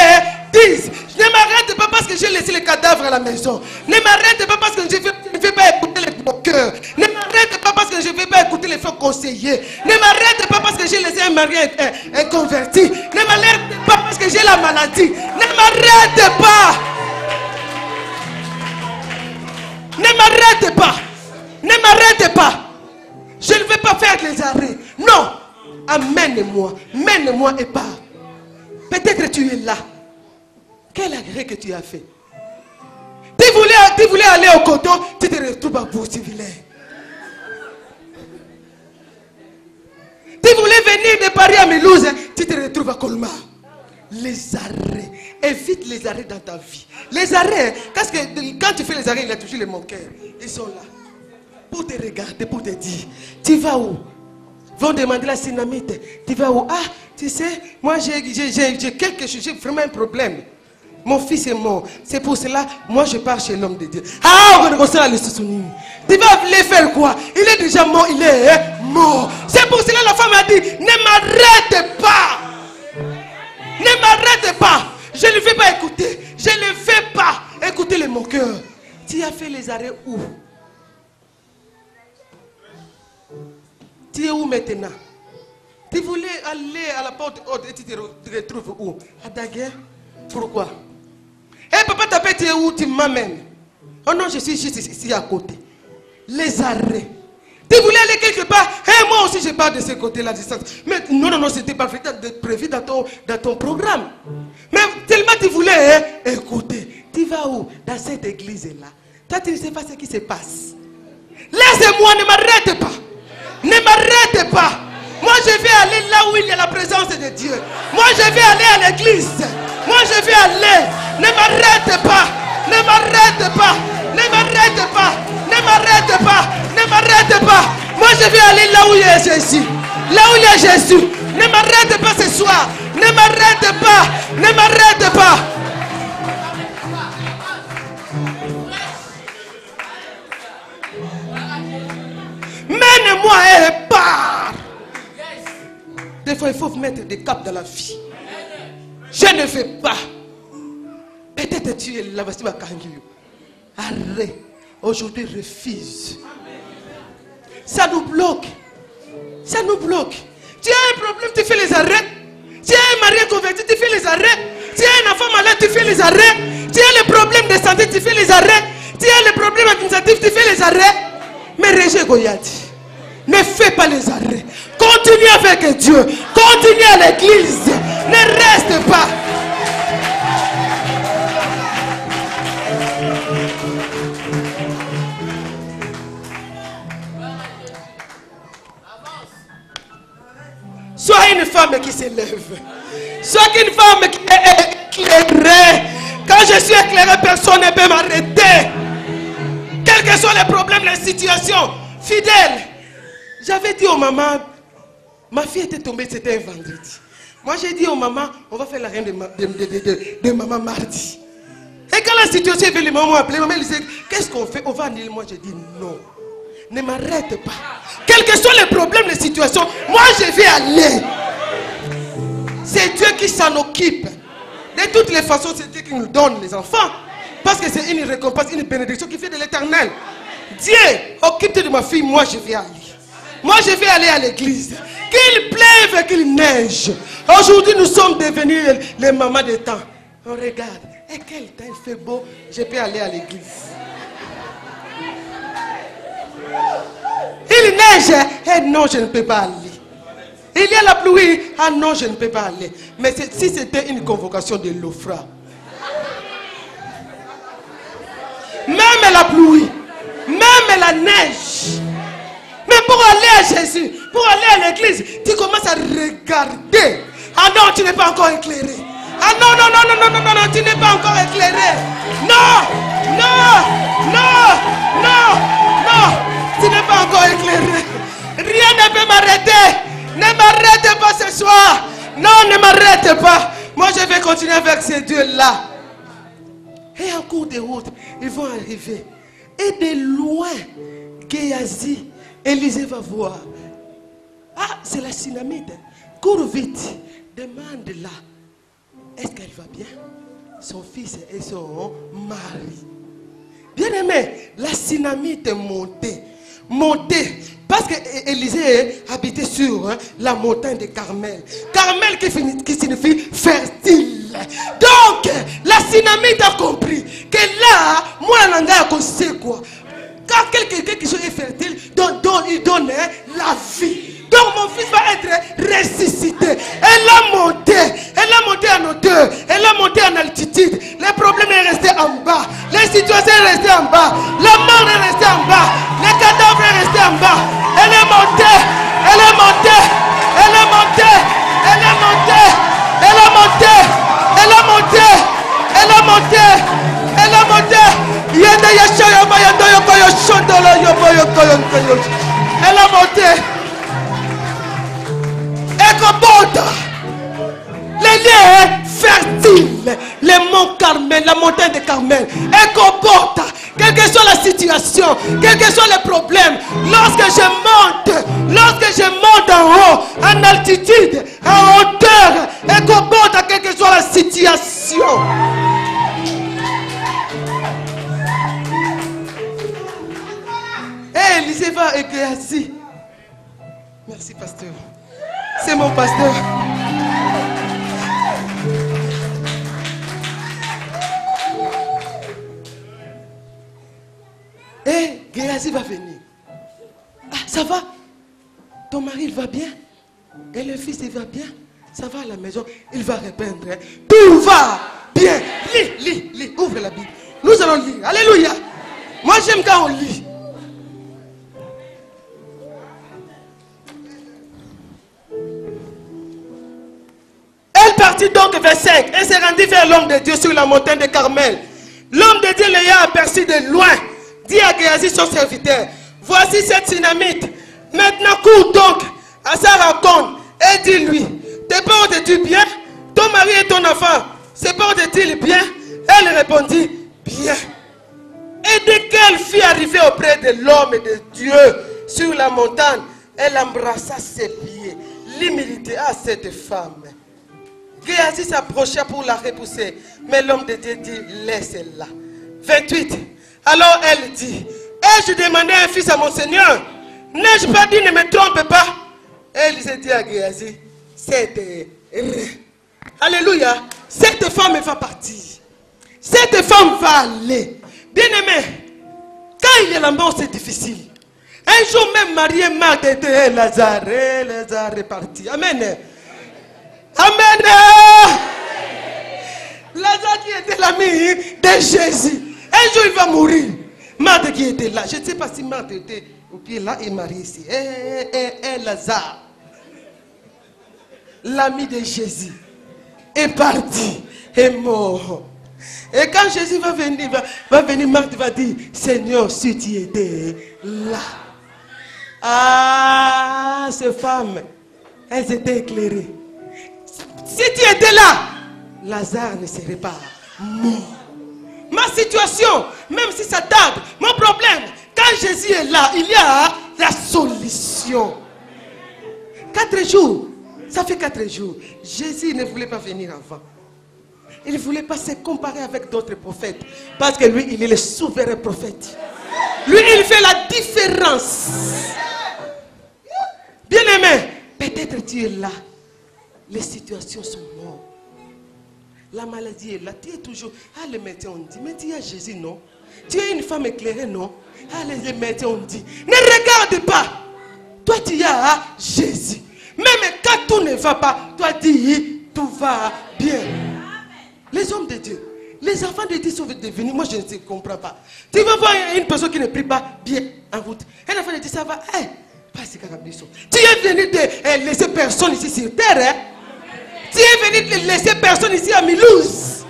dise. Ne m'arrête pas parce que j'ai laissé le cadavre à la maison. Ne m'arrête pas parce que je ne vais pas écouter les bloqueurs. Ne m'arrête pas parce que je ne vais pas écouter les faux conseillers. Ne m'arrête pas parce que j'ai laissé un mari inconverti. Ne m'arrête pas parce que j'ai la maladie. Ne m'arrête pas. Ne m'arrête pas. Ne m'arrête pas. Je ne vais pas faire les arrêts. Non. Amène-moi. Mène-moi et pars. Peut-être que tu es là. Quel agrès que tu as fait. Tu voulais voulais aller au coton, tu te retrouves à Bourg-Civillers. Tu voulais venir de Paris à Mulhouse, tu te retrouves à Colmar. Les arrêts. Évite les arrêts dans ta vie. Les arrêts, parce que quand tu fais les arrêts, il y a toujours les moqueurs. Ils sont là. Pour te regarder, pour te dire, tu vas où? Ils vont demander la synamite. Tu vas où? Ah, tu sais, moi j'ai quelque chose, j'ai vraiment un problème. Mon fils est mort. C'est pour cela, moi je pars chez l'homme de Dieu. Ah, on reçoit le soutien. Tu vas les faire quoi? Il est déjà mort, il est mort. C'est pour cela la femme a dit, ne m'arrête pas. Ne m'arrête pas. Je ne vais pas écouter. Je ne vais pas écouter les moqueurs. Tu as fait les arrêts où? Tu es où maintenant? Tu voulais aller à la porte haute et tu te retrouves où? À Daguerre? Pourquoi? Eh papa, t'as fait, tu es où? Tu m'amènes. Oh non, je suis juste ici à côté. Les arrêts. Tu voulais aller quelque part? Eh moi aussi je pars de ce côté-là, distance. Mais non, c'était pas prévu dans ton programme. Mais tellement tu voulais écouter. Tu vas où? Dans cette église-là. Toi, tu ne sais pas ce qui se passe. Laisse-moi, ne m'arrête pas. Ne m'arrête pas. Moi, je vais aller là où il y a la présence de Dieu. Moi, je vais aller à l'église. Moi, je vais aller. Ne m'arrête pas. Ne m'arrête pas. Ne m'arrête pas. Ne m'arrête pas. Ne m'arrête pas. Moi, je vais aller là où il y a Jésus. Là où il y a Jésus. Ne m'arrête pas ce soir. Ne m'arrête pas. Ne m'arrête pas. Mène-moi et pars. Des fois, il faut mettre des caps dans la vie. Je ne fais pas. Peut-être tu es là-bas, tu vas kangiyo. Arrête. Aujourd'hui, refuse. Ça nous bloque. Ça nous bloque. Tu as un problème, tu fais les arrêts. Tu as un mari converti, tu fais les arrêts. Tu as un enfant malade, tu fais les arrêts. Tu as les problèmes de santé, tu fais les arrêts. Tu as les problèmes administratifs, tu fais les arrêts. Mais Régé Goyati, ne fais pas les arrêts. Continue avec Dieu. Continue à l'église. Ne reste pas. Sois une femme qui s'élève. Sois une femme qui est éclairée. Quand je suis éclairé, personne ne peut m'arrêter. Quels que soient les problèmes, les situations, fidèle. J'avais dit aux mamans, ma fille était tombée, c'était un vendredi. Moi j'ai dit aux mamans, on va faire la reine de maman mardi. Et quand la situation est venue, les mamans m'ont appelé, maman disait, qu'est-ce qu'on fait? On va annuler. Moi j'ai dit non. Ne m'arrête pas. Quels que soient les problèmes, les situations, moi je vais aller. C'est Dieu qui s'en occupe. De toutes les façons, c'est Dieu qui nous donne les enfants. Parce que c'est une récompense, une bénédiction qui fait de l'éternel. Dieu, occupe-toi de ma fille, moi je vais aller. Moi je vais aller à l'église. Qu'il pleuve, qu'il neige. Aujourd'hui nous sommes devenus les mamans de temps. On regarde. Et quel temps il fait beau, je peux aller à l'église. Il neige. Eh non, je ne peux pas aller. Il y a la pluie. Ah non, je ne peux pas aller. Mais si c'était une convocation de l'Ofra. Même la pluie. Même la neige. Mais pour aller à Jésus, pour aller à l'église, tu commences à regarder. Ah non, tu n'es pas encore éclairé. Ah non, non, non, non, non, non, non, tu n'es pas encore éclairé. Non, non, non, non, non, tu n'es pas encore éclairé. Rien ne peut m'arrêter. Ne m'arrête pas ce soir. Non, ne m'arrête pas. Moi, je vais continuer avec ces dieux-là. Et en cours de route, ils vont arriver. Et de loin, Géasi, Élisée va voir. Ah, c'est la Sunamite. Cours vite. Demande-la. Est-ce qu'elle va bien? Son fils et son mari. Bien aimé, la Sunamite est montée. Montée. Parce qu'Élisée habitait sur la montagne de Carmel. Carmel qui signifie fertile. Donc, la Sunamite a compris que là, moi, je sais quoi. Quand quelqu'un qui est fertile, il donne la vie. Donc mon fils va être ressuscité. Elle a monté en hauteur, elle a monté en altitude. Les problèmes sont restés en bas. Les situation est restée en bas. La mort est restée en bas. Le cadavre est resté en bas. Elle est montée. Elle est montée. Elle est montée. Elle est montée. Elle est montée. Elle est montée. Elle est montée. Elle est montée. Elle est montée. Ekobota. Les lieux fertiles, les monts Carmel, la montagne de Carmel. Ekobota. Quelle que soit la situation, quels que soient les problèmes, lorsque je monte en haut, en altitude, en hauteur, Ekobota, quelle que soit la situation. Hé, Élisée va et assis. Merci, pasteur. C'est mon pasteur. Et Géasi va venir. Ah, ça va? Ton mari, il va bien? Et le fils, il va bien? Ça va à la maison? Il va répondre. Hein? Tout va bien. Lis. Ouvre la Bible. Nous allons lire. Alléluia. Moi, j'aime quand on lit. Elle partit donc vers 5 et se rendit vers l'homme de Dieu sur la montagne de Carmel. L'homme de Dieu l'ayant aperçu de loin, dit à Géasi son serviteur, voici cette Sunamite. Maintenant cours donc à sa rencontre et dis-lui, te portes-tu bien? Ton mari et ton enfant se portent-ils bien? Elle répondit, bien. Et dès qu'elle fut arrivée auprès de l'homme de Dieu sur la montagne, elle embrassa ses pieds. L'humilité à cette femme. Géasi s'approcha pour la repousser, mais l'homme de Dieu dit, laisse-la. 28. Alors elle dit, ai-je demandé un fils à mon Seigneur? N'ai-je pas dit, ne me trompe pas? Elle se dit à Géasi, c'est vrai. Alléluia. Cette femme va partir. Cette femme va aller. Bien-aimé, quand il y a la mort, c'est difficile. Un jour même, Marie m'a dit, Lazare est parti. Amen. Amen. Lazare qui était l'ami de Jésus. Un jour il va mourir. Marthe qui était là. Je ne sais pas si Marthe était au pied là et Marie ici. Et Lazare, l'ami de Jésus, est parti, est mort. Et quand Jésus va venir, Marthe va dire, Seigneur, si tu étais là. Ah, ces femmes, elles étaient éclairées. Si tu étais là, Lazare ne serait pas mort. Ma situation, même si ça tarde, mon problème, quand Jésus est là, il y a la solution. 4 jours, ça fait 4 jours. Jésus ne voulait pas venir avant. Il ne voulait pas se comparer avec d'autres prophètes. Parce que lui, il est le souverain prophète. Lui, il fait la différence. Bien-aimé, peut-être tu es là. Les situations sont mortes. La maladie est là. Tu es toujours. Ah, les médecins ont dit. Mais tu as Jésus, non? Tu es une femme éclairée, non? Ah, les médecins ont dit. Ne regarde pas. Toi, tu as Jésus. Même quand tout ne va pas, toi, dis, tout va bien. Les hommes de Dieu, les enfants de Dieu sont devenus. Moi, je ne comprends pas. Tu vas voir une personne qui ne prie pas bien en route. Un enfant de Dieu, ça va. Hey, tu es venu de laisser personne ici sur terre. Hein? Tu es venu de laisser personne ici à Milouz.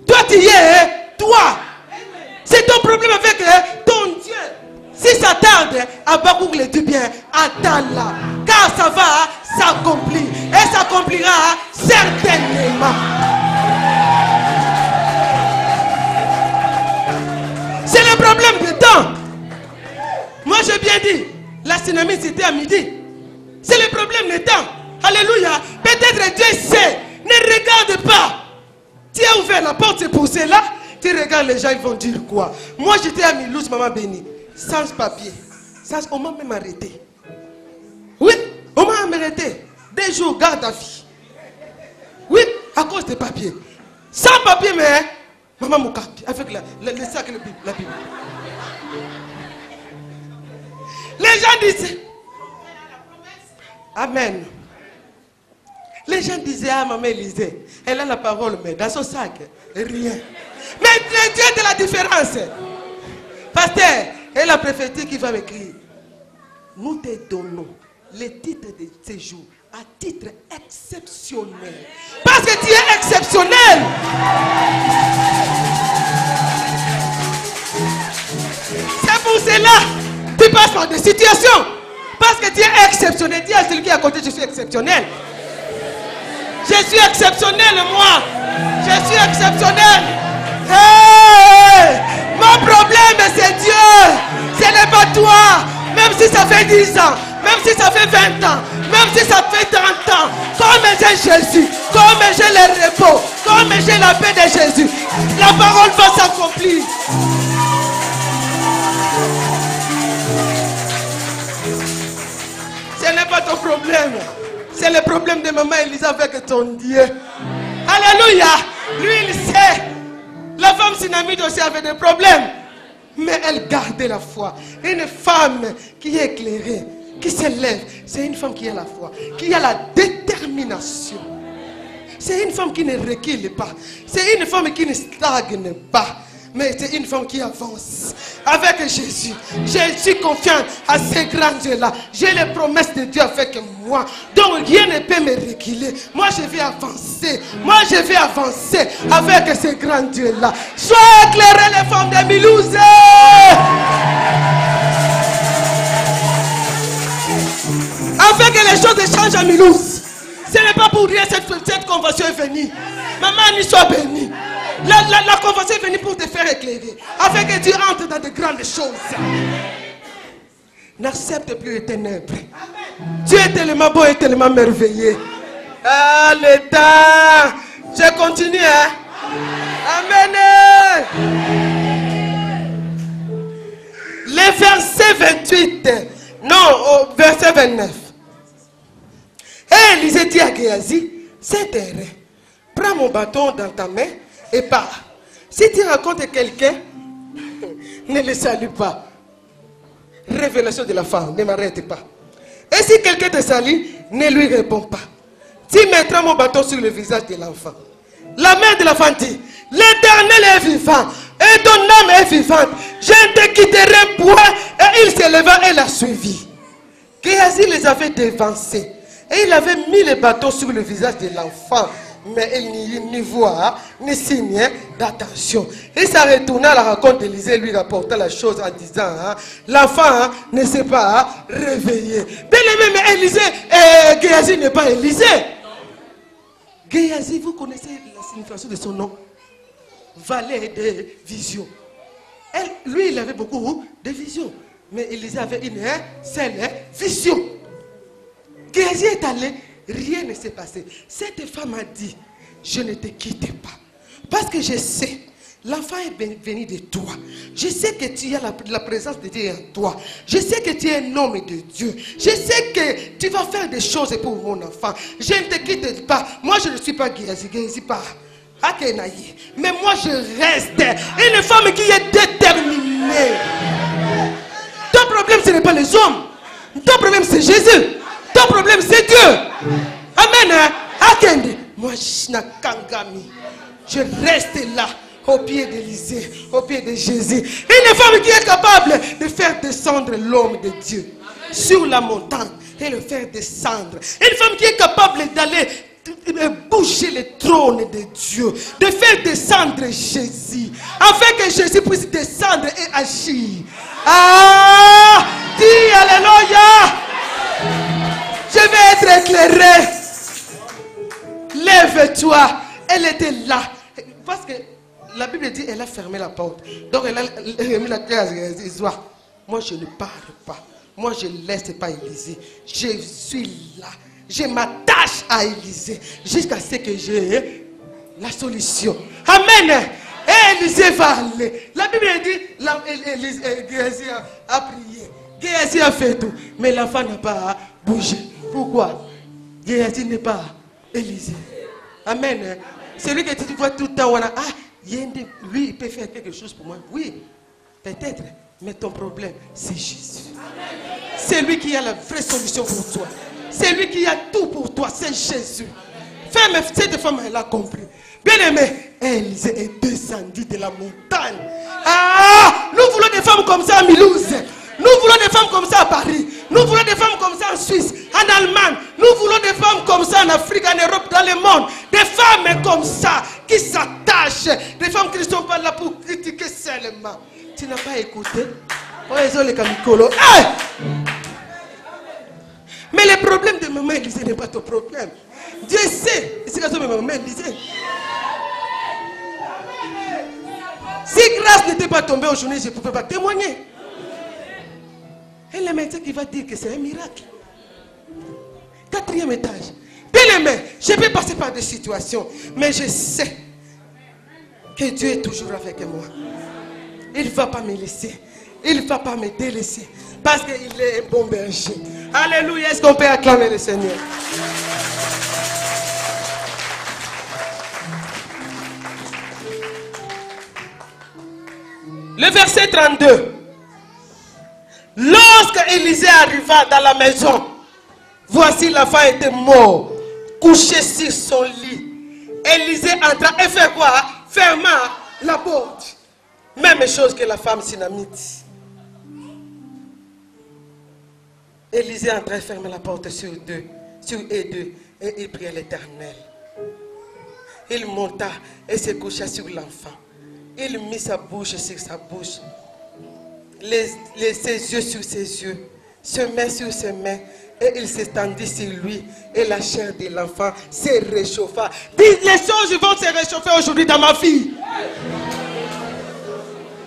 Toi, tu y es, toi. C'est ton problème avec ton Dieu. Si ça tarde, à Bakouk le dit bien, attends-la. Car ça va s'accomplir. Et s'accomplira certainement. C'est le problème du temps. Moi, j'ai bien dit, la tsunami c'était à midi. C'est le problème du temps. Alléluia. Peut-être Dieu sait. Ne regarde pas. Tu as ouvert la porte, c'est pour cela. Tu regardes les gens, ils vont dire quoi? Moi, j'étais à Milouz, maman bénie. Sans papier. On m'a même arrêté. Oui, on m'a arrêté. 2 jours, garde à vie. Oui, à cause des papiers. Sans papier, mais maman m'a avec le sac et la Bible. Les gens disaient Amen. Les gens disaient, ah maman Élisée, elle a la parole, mais dans son sac, rien. Mais Dieu est de la différence. Pasteur, elle a prophétique qui va m'écrire. Nous te donnons les titres de séjour à titre exceptionnel. Parce que tu es exceptionnel. C'est pour cela que tu passes par des situations. Parce que tu es exceptionnel. Dis à celui qui est à côté, je suis exceptionnel. Je suis exceptionnel, moi. Je suis exceptionnel. Hey! Mon problème, c'est Dieu. Ce n'est pas toi. Même si ça fait 10 ans. Même si ça fait 20 ans. Même si ça fait 30 ans. Comme j'ai Jésus. Comme j'ai le repos. Comme j'ai la paix de Jésus. La parole va s'accomplir. Ce n'est pas ton problème. C'est le problème de maman Elisa avec ton Dieu. Alléluia. Lui, il sait. La femme Synamite aussi avait des problèmes. Mais elle gardait la foi. Une femme qui est éclairée, qui s'élève, c'est une femme qui a la foi, qui a la détermination. C'est une femme qui ne recule pas. C'est une femme qui ne stagne pas. Mais c'est une femme qui avance avec Jésus. Je suis confiant à ces grands dieux-là. J'ai les promesses de Dieu avec moi. Donc rien ne peut me reculer. Moi je vais avancer. Moi je vais avancer avec ces grands dieux-là. Sois éclairés les femmes de Milouze. Afin que les choses changent à Milouze. Ce n'est pas pour rien cette convention est venue. Maman, n'y soit bénie. La convention est venue pour te faire éclairer. Afin que tu entres dans de grandes choses. N'accepte plus les ténèbres. Dieu est tellement beau et tellement merveilleux. Ah, l'état. Je continue. Hein? Amen. Le verset 28. Non, au verset 29. Et Élisée dit à Géasi, c'est terrain. Prends mon bâton dans ta main et pars. Si tu rencontres quelqu'un, ne le salue pas. Révélation de la femme, ne m'arrête pas. Et si quelqu'un te salue, ne lui réponds pas. Tu mettras mon bâton sur le visage de l'enfant. La mère de l'enfant dit, l'Éternel est vivant et ton âme est vivante. Je ne te quitterai point. Et il se leva et l'a suivi. Géasi les avait dévancés. Et il avait mis le bâton sur le visage de l'enfant. Mais il n'y voit ni signe d'attention. Il s'est retourné à la rencontre d'Élisée, lui rapporta la chose en disant, hein, l'enfant ne s'est pas réveillé. Bien aimé, mais Élisée, Géasi n'est pas Élisée. Géasi, vous connaissez la signification de son nom? Valet de vision. Lui, il avait beaucoup de visions. Mais Élisée avait une seule vision. Géasi est allé. Rien ne s'est passé. Cette femme a dit, je ne te quitte pas. Parce que je sais, l'enfant est venu de toi. Je sais que tu as la présence de Dieu en toi. Je sais que tu es un homme de Dieu. Je sais que tu vas faire des choses pour mon enfant. Je ne te quitte pas. Moi, je ne suis pas Géasi. Géasi pas. Mais moi, je reste une femme qui est déterminée. Ton problème, ce n'est pas les hommes. Ton problème, c'est Jésus. Ton problème, c'est Dieu. Amen. Akende. Moi, je reste là, au pied d'Élisée, au pied de Jésus. Une femme qui est capable de faire descendre l'homme de Dieu sur la montagne et le faire descendre. Une femme qui est capable d'aller bouger le trône de Dieu, de faire descendre Jésus, afin que Jésus puisse descendre et agir. Ah, dis alléluia. Je vais être éclairé. Lève-toi. Elle était là. Parce que la Bible dit elle a fermé la porte. Donc elle a remis la clé à Jésus. Moi je ne parle pas. Moi je ne laisse pas Élisée. Je suis là. Je m'attache à Élisée jusqu'à ce que j'ai la solution. Amen. Et Élisée va aller. La Bible dit Géasi a prié. Géasi a fait tout. Mais l'enfant n'a pas bougé. Pourquoi? Géasi n'est pas Élisée. Amen. Celui que tu vois tout le temps, lui, il peut faire quelque chose pour moi. Oui, peut-être. Mais ton problème, c'est Jésus. C'est lui qui a la vraie solution pour toi. C'est lui qui a tout pour toi. C'est Jésus. Cette femme, elle a compris. Bien aimé, Élisée est descendu de la montagne. Ah, nous voulons des femmes comme ça à Mulhouse. Nous voulons des femmes comme ça à Paris. Nous voulons des femmes comme ça en Suisse, en Allemagne. Nous voulons des femmes comme ça en Afrique, en Europe, dans le monde. Des femmes comme ça qui s'attachent. Des femmes qui ne sont pas là pour critiquer seulement. Tu n'as pas écouté? Hey! Mais le problème de maman Élisée n'est pas ton problème. Dieu sait. C'est comme ça que maman Élisée. Si grâce n'était pas tombée aujourd'hui, je ne pouvais pas témoigner. Et le médecin qui va dire que c'est un miracle. 4e étage. Bien aimé, je peux passer par des situations, mais je sais que Dieu est toujours avec moi. Il ne va pas me laisser. Il ne va pas me délaisser. Parce qu'il est un bon berger. Alléluia. Est-ce qu'on peut acclamer le Seigneur? Le verset 32. Lorsque Élisée arriva dans la maison, voici l'enfant était mort, couché sur son lit. Élisée entra et fait quoi? Ferma la porte. Même chose que la femme synamite. Élisée entra et ferma la porte sur eux deux, et il pria l'Éternel. Il monta et se coucha sur l'enfant. Il mit sa bouche sur sa bouche, ses yeux sur ses yeux, ses mains sur ses mains, et il s'étendit sur lui, et la chair de l'enfant se réchauffa. Dis, les choses vont se réchauffer aujourd'hui dans ma vie.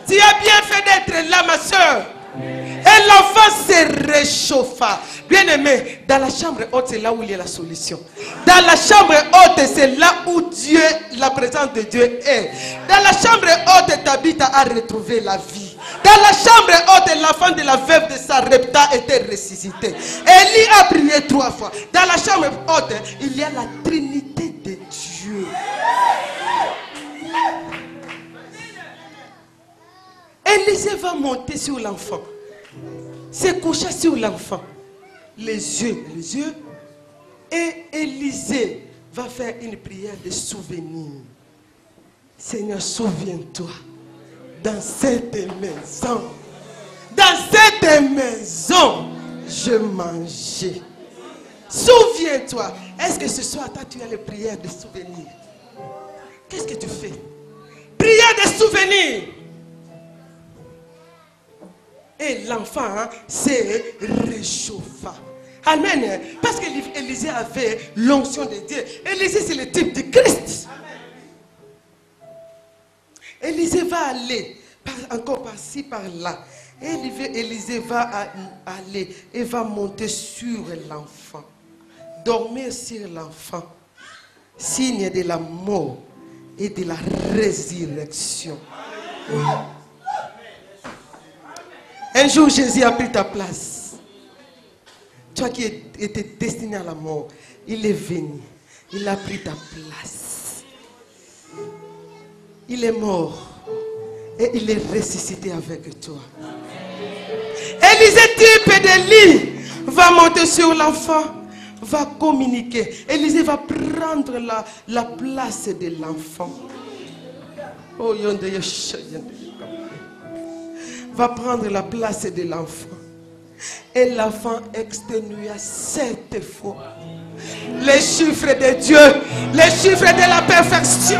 Tu as bien fait d'être là, ma soeur. Et l'enfant se réchauffa. Bien aimé, dans la chambre haute, c'est là où il y a la solution. Dans la chambre haute, c'est là où Dieu, la présence de Dieu est. dans la chambre haute, Tabitha a retrouvé la vie. Dans la chambre haute, l'enfant de la veuve de Sarepta était ressuscité. Élie a prié 3 fois. Dans la chambre haute, il y a la Trinité de Dieu. Élisée va monter sur l'enfant, se coucher sur l'enfant, les yeux, et Élisée va faire une prière de souvenir. Seigneur, souviens-toi, dans cette maison, je mangeais. Souviens-toi. Est-ce que ce soir, toi, tu as les prières de souvenir? Qu'est-ce que tu fais? Prière de souvenir. Et l'enfant s'est réchauffa. Amen. Parce qu'Élisée avait l'onction de Dieu. Élisée, c'est le type de Christ. Élisée va aller encore par-ci, par-là. Élisée va aller et va monter sur l'enfant. Dormir sur l'enfant. Signe de la mort et de la résurrection. Un jour, Jésus a pris ta place. Toi qui étais destiné à la mort, il est venu. Il a pris ta place. Il est mort. Et il est ressuscité avec toi. Élisée, type d'Élie, va monter sur l'enfant, va communiquer. Élisée va prendre la place de l'enfant. Oh, va prendre la place de l'enfant. Et l'enfant exténua 7 fois. Les chiffres de Dieu, les chiffres de la perfection.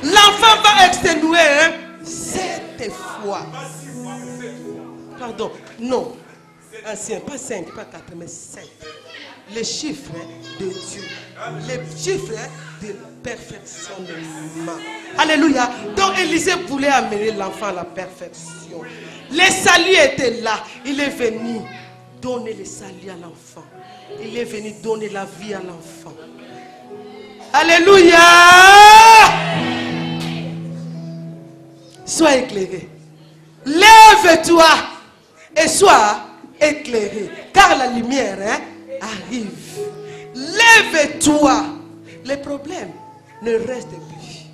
L'enfant va exténuer 7 fois. Pardon, non. Ancien, pas 5, pas 4, mais 7. Les chiffres de Dieu. Les chiffres de perfectionnement. Alléluia. Donc Élisée voulait amener l'enfant à la perfection. Les saluts étaient là. Il est venu donner les saluts à l'enfant. Il est venu donner la vie à l'enfant. Alléluia. Sois éclairé. Lève-toi et sois éclairé. Car la lumière arrive. Lève-toi. Les problèmes ne restent plus.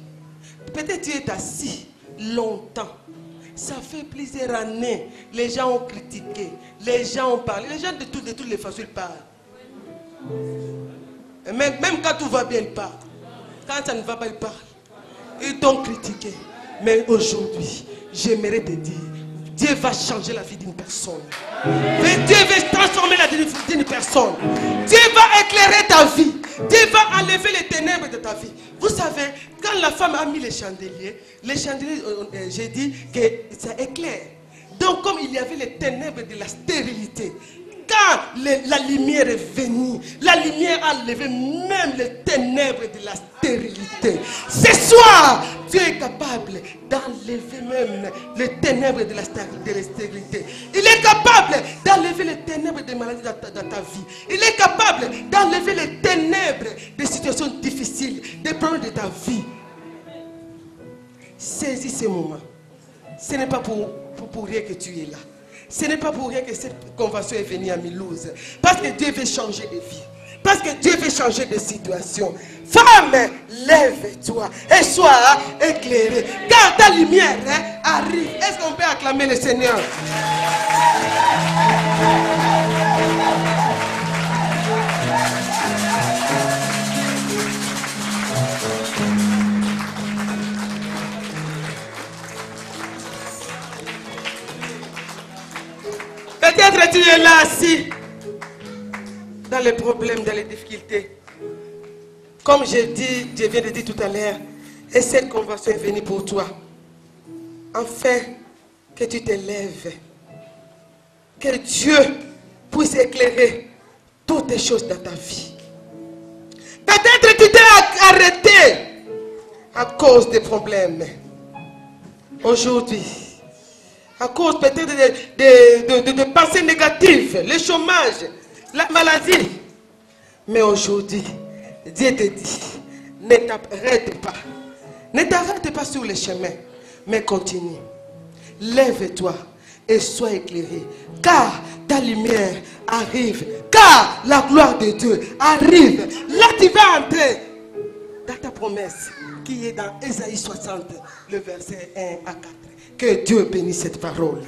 Peut-être tu es assis longtemps. Ça fait plusieurs années. Les gens ont critiqué. Les gens ont parlé. Les gens de toutes les façons ils parlent. Même quand tout va bien, il parle. Quand ça ne va pas, il parle. Ils t'ont critiqué. Mais aujourd'hui, j'aimerais te dire, Dieu va changer la vie d'une personne. Mais Dieu va transformer la vie d'une personne. Dieu va éclairer ta vie. Dieu va enlever les ténèbres de ta vie. Vous savez, quand la femme a mis les chandeliers, j'ai dit que ça éclaire. Donc comme il y avait les ténèbres de la stérilité, quand la lumière est venue, la lumière a levé même les ténèbres de la stérilité. Ce soir, Dieu est capable d'enlever même les ténèbres de la stérilité. Il est capable d'enlever les ténèbres des maladies dans ta vie. Il est capable d'enlever les ténèbres des situations difficiles, des problèmes de ta vie. Saisis ce moment. Ce n'est pas pour rien que tu es là. Ce n'est pas pour rien que cette convention est venue à Mulhouse. Parce que Dieu veut changer de vie. Parce que Dieu veut changer de situation. Femme, lève-toi et sois éclairée. Car ta lumière arrive. Est-ce qu'on peut acclamer le Seigneur? Peut-être tu es là assis dans les problèmes, dans les difficultés. Comme je viens de dire tout à l'heure, et cette convention est venue pour toi. Enfin, que tu te lèves. Que Dieu puisse éclairer toutes les choses dans ta vie. Peut-être tu t'es arrêté à cause des problèmes. Aujourd'hui, à cause peut-être de pensées négatives, le chômage, la maladie. Mais aujourd'hui, Dieu te dit, ne t'arrête pas. Ne t'arrête pas sur le chemin, mais continue. Lève-toi et sois éclairé. Car ta lumière arrive. Car la gloire de Dieu arrive. Là, tu vas entrer dans ta promesse qui est dans Ésaïe 60, le verset 1 à 4. Que Dieu bénisse cette parole.